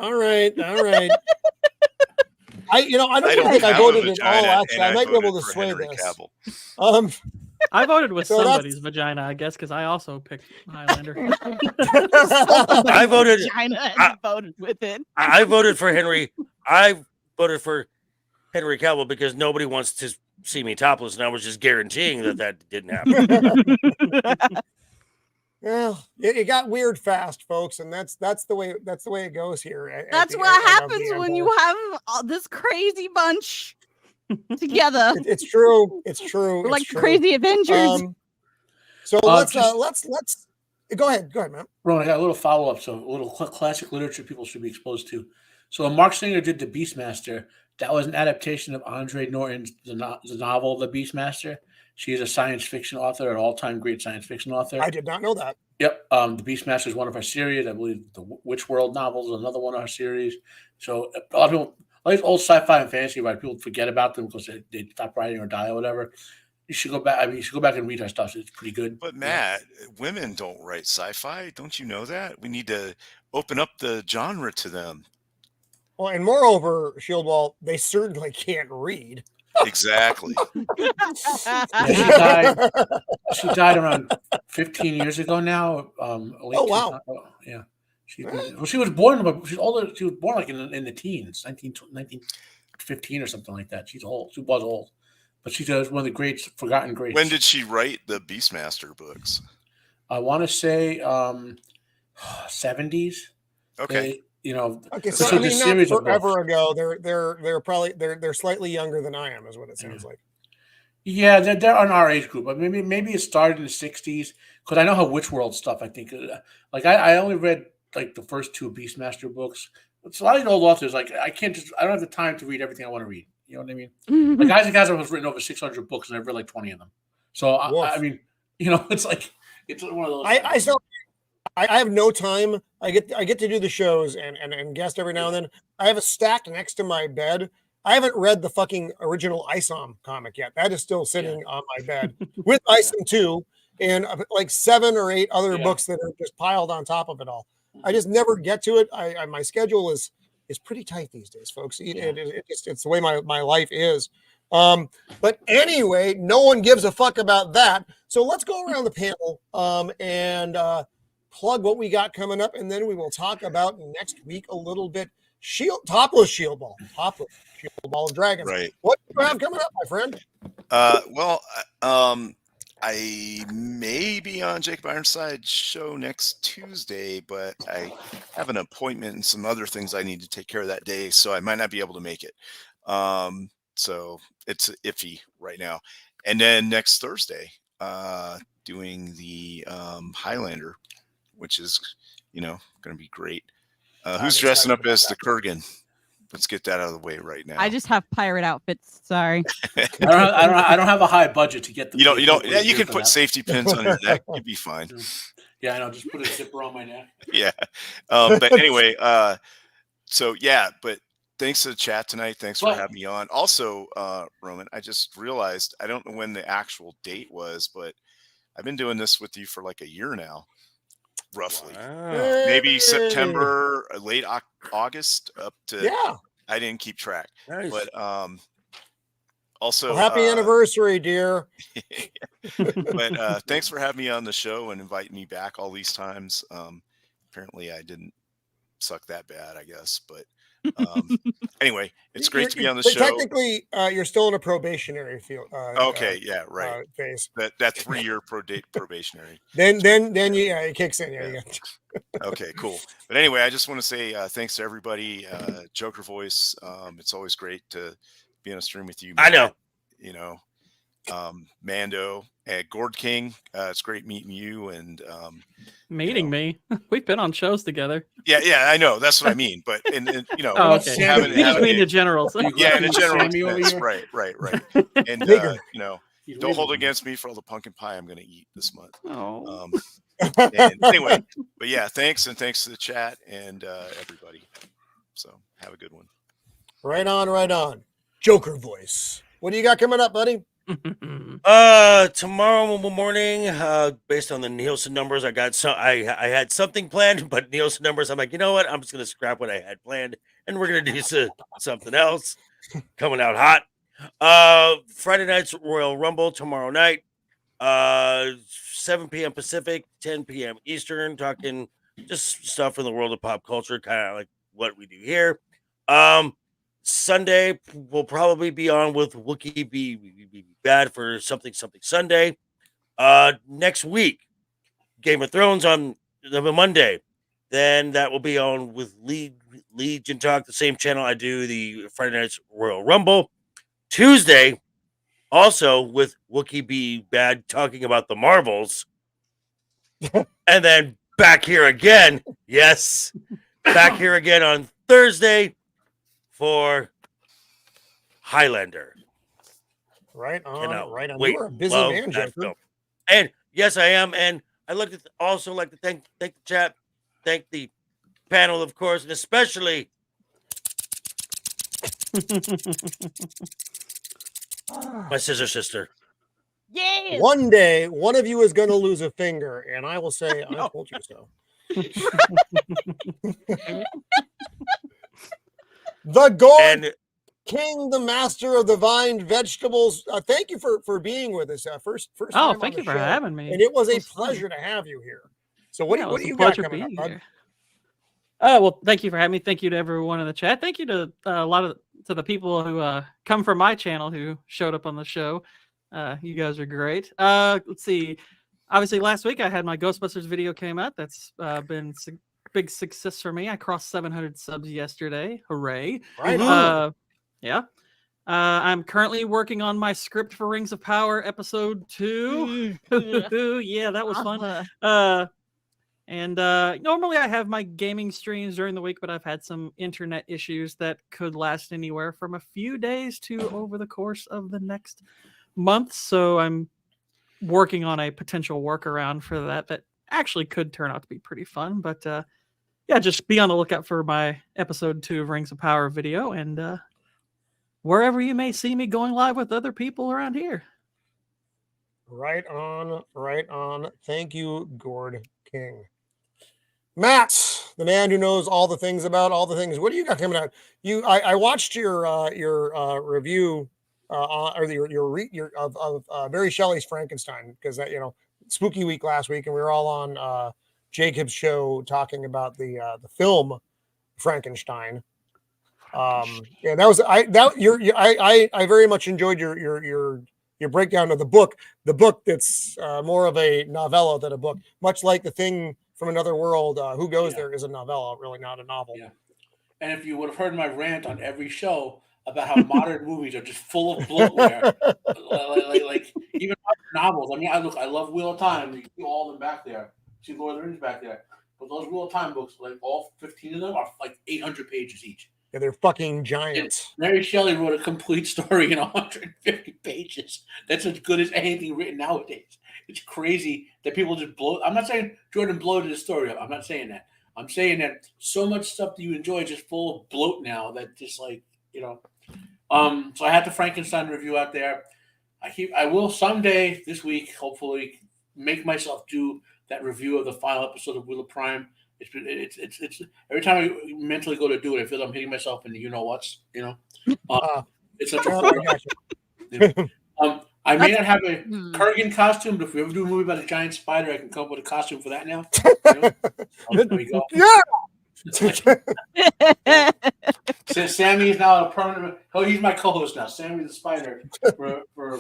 I don't I think I have a voted at vagina, all. Actually, and I might be voted able to for sway Henry this. Cavill. I voted with So that's- somebody's vagina, I guess, because I also picked Highlander. I voted. Vagina and voted with it. I voted for Henry. I voted for Henry Cavill because nobody wants to see me topless, and I was just guaranteeing that didn't happen. Well, it got weird fast, folks, and that's the way it goes here. That's what happens when you have this crazy bunch together. It's true. It's true. We're like it's the true. crazy Avengers. So let's go ahead, man. Roman, I got a little follow up. So a little classic literature people should be exposed to. So when Mark Singer did The Beastmaster, that was an adaptation of Andre Norton's the novel The Beastmaster. She is a science fiction author, an all-time great science fiction author. I did not know that. Yep. The Beastmaster is one of our series. I believe the Witch World novel is another one of our series. So a lot of people, all these old sci-fi and fantasy writers, people forget about them because they stop writing or die or whatever. You should go back. I mean, you should go back and read our stuff. It's pretty good. But Matt, women don't write sci-fi. Don't you know that? We need to open up the genre to them. Well, and moreover, Shieldwall, they certainly can't read. Exactly. Yeah, she died around 15 years ago now. Oh, wow. Yeah. She was born, but she's older. She was born like in the teens, 1915 or something like that. She's old. She was old. But she's one of the greats, forgotten greats. When did she write the Beastmaster books? I want to say 70s. Okay. Okay, so I mean, not forever ago. They're probably they're slightly younger than I am, is what it sounds like. Yeah, they're on our age group, but maybe it started in the 60s because I know how Witch World stuff. I think like I only read like the first two Beastmaster books. It's a lot of old authors. Like I don't have the time to read everything I want to read. You know what I mean? Like Isaac Asimov has written over 600 books, and I've read like 20 of them. So I mean, it's like it's one of those. I have no time. I get to do the shows and guest every now and then. I have a stack next to my bed. I haven't read the fucking original ISOM comic yet. That is still sitting on my bed with ISOM 2 and like 7 or 8 other books that are just piled on top of it all. I just never get to it. My schedule is pretty tight these days, folks. It's the way my life is. But anyway, no one gives a fuck about that. So let's go around the panel and plug what we got coming up, and then we will talk about next week a little bit. Topless Shieldwall of Dragons. Right. What do you have coming up, my friend? I may be on Jacob Ironside's show next Tuesday, but I have an appointment and some other things I need to take care of that day, so I might not be able to make it. So it's iffy right now. And then next Thursday, doing the Highlander, which is, going to be great. Who's dressing up as the Kurgan? Let's get that out of the way right now. I just have pirate outfits. Sorry. I don't have a high budget to get the. You don't. Yeah, you can put safety pins on your neck. You'd be fine. Yeah, I know. Just put a zipper on my neck. Yeah. But anyway, so yeah. But thanks to the chat tonight. Thanks for having me on. Also, Roman, I just realized I don't know when the actual date was, but I've been doing this with you for like a year now. Roughly, maybe September, late August, up to. Yeah, I didn't keep track, Nice. but also happy anniversary, dear. But thanks for having me on the show and inviting me back all these times. Apparently, I didn't suck that bad, I guess. But anyway, it's great to be on the but show. Technically, you're still in a probationary field. Okay, yeah, right. Phase. That 3-year probationary. Then it kicks in. Yeah. Okay, cool. But anyway, I just want to say thanks to everybody. Joker Voice. It's always great to be on a stream with you, Matt. I know. You know, Mando, Gord King. It's great meeting you and Meeting me. We've been on shows together. Yeah, I know. That's what I mean. But in you know, oh, okay. having, You just mean the generals. Yeah, in the general sense. Right. And you know, don't hold against me for all the pumpkin pie I'm going to eat this month. Oh. And anyway, but yeah, thanks to the chat and everybody. So have a good one. Right on. Joker Voice. What do you got coming up, buddy? Tomorrow morning, based on the Nielsen numbers, I had something planned, but Nielsen numbers, I'm like, you know what? I'm just gonna scrap what I had planned, and we're gonna do something else. Coming out hot. Friday night's Royal Rumble tomorrow night. 7 p.m. Pacific, 10 p.m. Eastern, talking just stuff in the world of pop culture, kind of like what we do here. Sunday will probably be on with Wookiee be bad for something Sunday. Next week, Game of Thrones on the Monday. Then that will be on with Legion Talk, the same channel I do the Friday night's Royal Rumble. Tuesday, also with Wookiee be bad talking about the Marvels. And then back here again. Yes. Back here again on Thursday for Highlander. Right on. Wait, You're a busy man, Joker. And yes, I am. And I also like to thank the chat, thank the panel, of course, and especially my sister. Yes. One day, one of you is going to lose a finger, and I will say, I told you so. The Gord King, the master of the vine vegetables. Thank you for being with us. First time thank you for show, having me. and it was a It was pleasure to have you here. So what do you pleasure got coming being up, here. Well, thank you for having me. Thank you to everyone in the chat. Thank you to to the people who come from my channel who showed up on the show. You guys are great. Let's see. Obviously, last week I had my Ghostbusters video came out. That's been big success for me. I crossed 700 subs yesterday. Hooray! Right. Yeah. I'm currently working on my script for Rings of Power episode 2. Yeah, that was fun. And normally I have my gaming streams during the week, but I've had some internet issues that could last anywhere from a few days to over the course of the next month. So I'm working on a potential workaround for that actually could turn out to be pretty fun. But yeah, just be on the lookout for my episode 2 of Rings of Power video, and wherever you may see me going live with other people around here. Right on. Thank you, Gord King. Matt, the man who knows all the things about all the things. What do you got coming out? I watched your review or your of Mary Shelley's Frankenstein, because that, spooky week last week, and we were all on Jacob's show talking about the film Frankenstein. Yeah, that was I very much enjoyed your breakdown of the book that's more of a novella than a book, much like The Thing from Another World. Who Goes There is a novella, really not a novel. Yeah. And if you would have heard my rant on every show about how modern movies are just full of bloatware, like even novels. I mean, I love Wheel of Time. You see all of them back there. See Lord of the Rings back there. But those Wheel of Time books, like all 15 of them, are like 800 pages each. Yeah, they're fucking giants. Mary Shelley wrote a complete story in 150 pages. That's as good as anything written nowadays. It's crazy that people just blow. I'm not saying Jordan bloated the story up. I'm not saying that. I'm saying that so much stuff that you enjoy is just full of bloat now that just like, So I had the Frankenstein review out there. I will someday this week, hopefully, make myself do that review of the final episode of Wheel of Prime. It's every time I mentally go to do it, I feel I'm hitting myself in the you-know-whats, It's such a I may not have a Kurgan costume, but if we ever do a movie about a giant spider, I can come up with a costume for that now. There we go. Yeah. Sammy is now a permanent. Oh, he's my co-host now. Sammy the Spider. For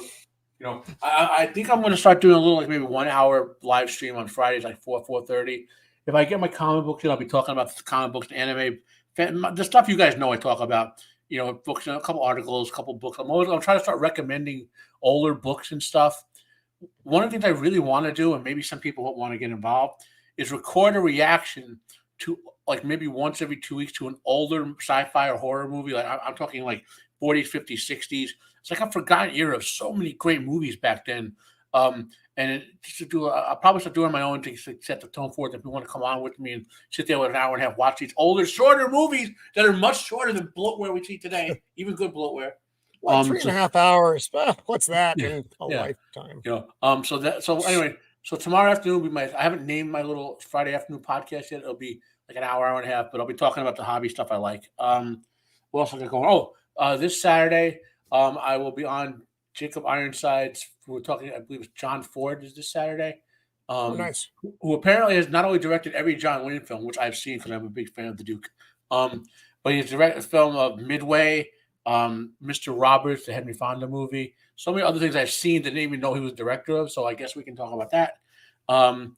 I think I'm going to start doing a little, like maybe 1 hour live stream on Fridays, like 4:30. If I get my comic books in, I'll be talking about the comic books, anime, the stuff you guys know I talk about. Books, a couple articles, a couple books. I'm trying to start recommending older books and stuff. One of the things I really want to do, and maybe some people won't want to get involved, is record a reaction to, like, maybe once every 2 weeks to an older sci-fi or horror movie. Like I'm talking like 40s, 50s, 60s. It's like a forgotten era of so many great movies back then. And I'll probably start doing my own things to set the tone for it. If you want to come on with me and sit there with an hour and a half, watch these older, shorter movies that are much shorter than bloatware we see today, even good bloatware. Like 3.5 hours. What's that in a lifetime? So anyway, so tomorrow afternoon will be I haven't named my little Friday afternoon podcast yet. It'll be like an hour and a half, but I'll be talking about the hobby stuff I like. What else I got going? This Saturday, I will be on Jacob Ironside's. We're talking, I believe it's John Ford is this Saturday. Nice. Who apparently has not only directed every John Wayne film, which I've seen because I'm a big fan of the Duke, but he's directed a film of Midway, Mr. Roberts, the Henry Fonda movie, so many other things I've seen that I didn't even know he was director of. So I guess we can talk about that. On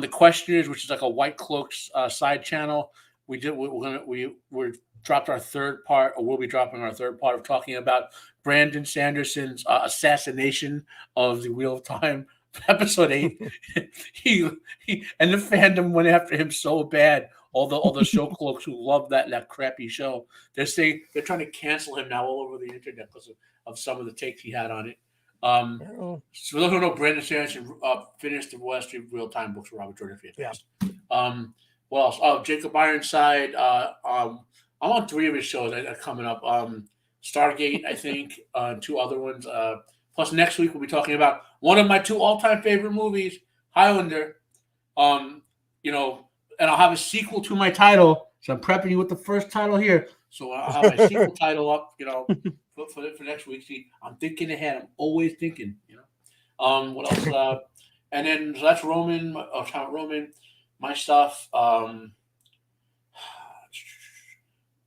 the Questioners, which is like a White Cloaks side channel, we dropped our third part, or we'll be dropping our third part of talking about Brandon Sanderson's assassination of the Wheel of Time, episode 8. he and the fandom went after him so bad. All the show cloaks who love that crappy show, they're saying they're trying to cancel him now all over the internet because of some of the takes he had on it. So for those who know, Brandon Sanderson finished the Wall Street Real Time books for Robert Jordan. What else? Jacob Ironside. I'm on 3 of his shows that are coming up. Stargate, I think, 2 other ones. Plus, next week we'll be talking about one of my 2 all-time favorite movies, Highlander. And I'll have a sequel to my title. So I'm prepping you with the first title here. So I'll have my sequel title up, for next week. See, I'm thinking ahead. I'm always thinking, What else? And then so that's Roman. Roman, my stuff.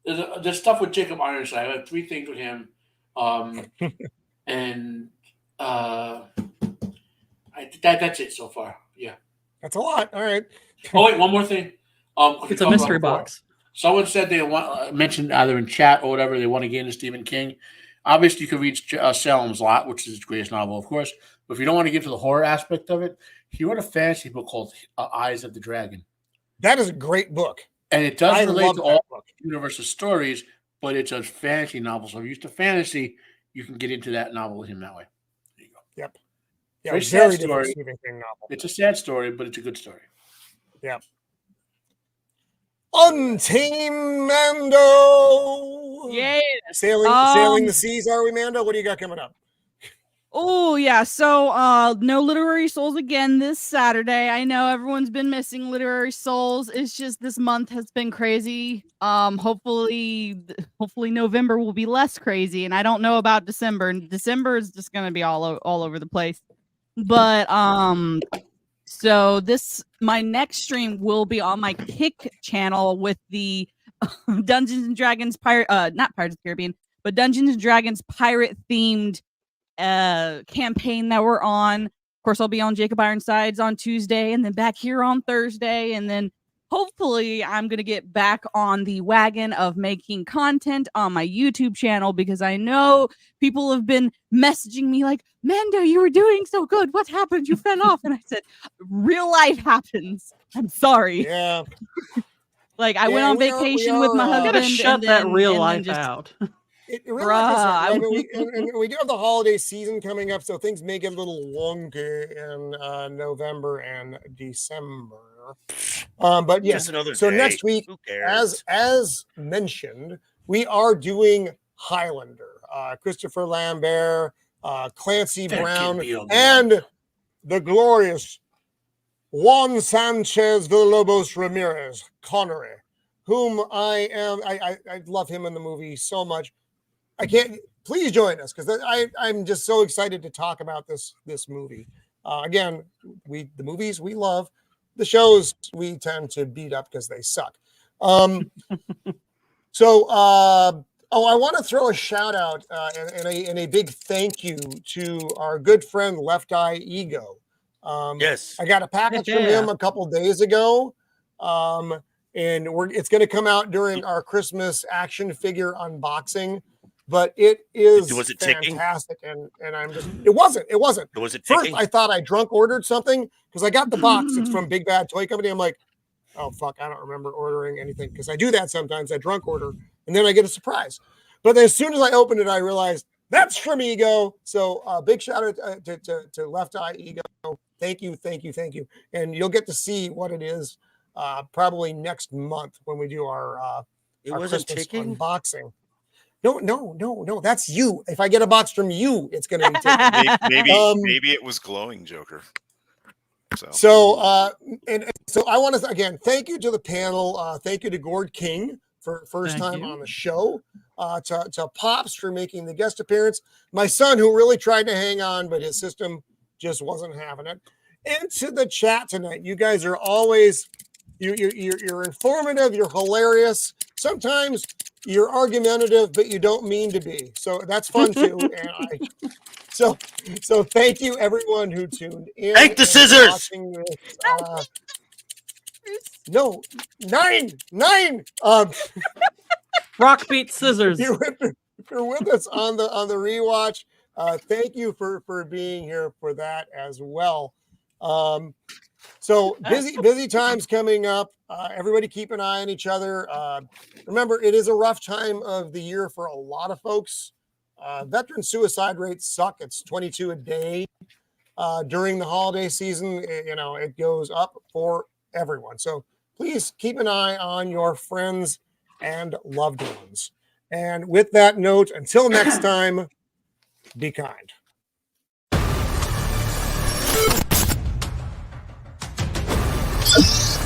There's stuff with Jacob Ironside. I have 3 things with him. And that's it so far. Yeah. That's a lot. All right. Oh, wait, one more thing. It's a mystery box. Someone said they mentioned either in chat or whatever, they want to get into Stephen King. Obviously, you can read Salem's Lot, which is his greatest novel, of course. But if you don't want to get to the horror aspect of it, he wrote a fantasy book called Eyes of the Dragon. That is a great book. And it does relate to all universal stories, but it's a fantasy novel. So if you're used to fantasy, you can get into that novel with him that way. There you go. Yep. Yeah, very sad story. Stephen King novel. It's a sad story, but it's a good story. Yeah. Untamed Mando. Yay. Sailing the seas, are we, Mando? What do you got coming up? Oh, yeah. So, no Literary Souls again this Saturday. I know everyone's been missing Literary Souls. It's just this month has been crazy. Hopefully November will be less crazy. And I don't know about December. December is just going to be all over the place. But, so my next stream will be on my Kick channel with the Dungeons and Dragons not Pirates of the Caribbean, but Dungeons and Dragons pirate themed campaign that we're on. Of course, I'll be on Jacob Ironsides on Tuesday and then back here on Thursday. And then hopefully I'm going to get back on the wagon of making content on my YouTube channel, because I know people have been messaging me like, Mando, you were doing so good. What happened? You fell off. And I said, real life happens. I'm sorry. Yeah. Like I went on vacation with my husband. Gotta shut that real life out. It really is. We do have the holiday season coming up, so things may get a little wonky in November and December. But yes, so next week, as mentioned, we are doing Highlander. Christopher Lambert, Clancy Brown, and the glorious Juan Sanchez Villalobos Ramirez Connery, whom I love him in the movie so much. I can't. Please join us, because I'm just so excited to talk about this movie. Again, the movies we love, the shows we tend to beat up because they suck. I want to throw a shout out and a big thank you to our good friend Left Eye Ego. Yes. I got a package from him a couple days ago. And it's going to come out during our Christmas action figure unboxing, but it is fantastic. And I'm just, it wasn't. Was it First, ticking? I thought I drunk ordered something because I got the box. It's from Big Bad Toy Company. I'm like, oh, fuck, I don't remember ordering anything because I do that sometimes. I drunk order and then I get a surprise. But as soon as I opened it, I realized that's from Ego. So big shout out to Left Eye Ego. Thank you. And you'll get to see what it is probably next month when we do our Christmas unboxing. No. That's you. If I get a box from you, it's going to be taken. Maybe it was glowing, Joker. So I want to again thank you to the panel. Thank you to Gord King for first time on the show. To Pops for making the guest appearance. My son who really tried to hang on, but his system just wasn't having it. And to the chat tonight, you guys are always you're informative. You're hilarious. Sometimes you're argumentative, but you don't mean to be. So that's fun too. And so thank you everyone who tuned in. Take the scissors. No, 9. Rock beat scissors. If you're with us on the rewatch, thank you for being here for that as well. So busy times coming up. Everybody keep an eye on each other. Remember, it is a rough time of the year for a lot of folks. Veteran suicide rates suck. It's 22 a day during the holiday season. It goes up for everyone. So please keep an eye on your friends and loved ones. And with that note, until next time, be kind. You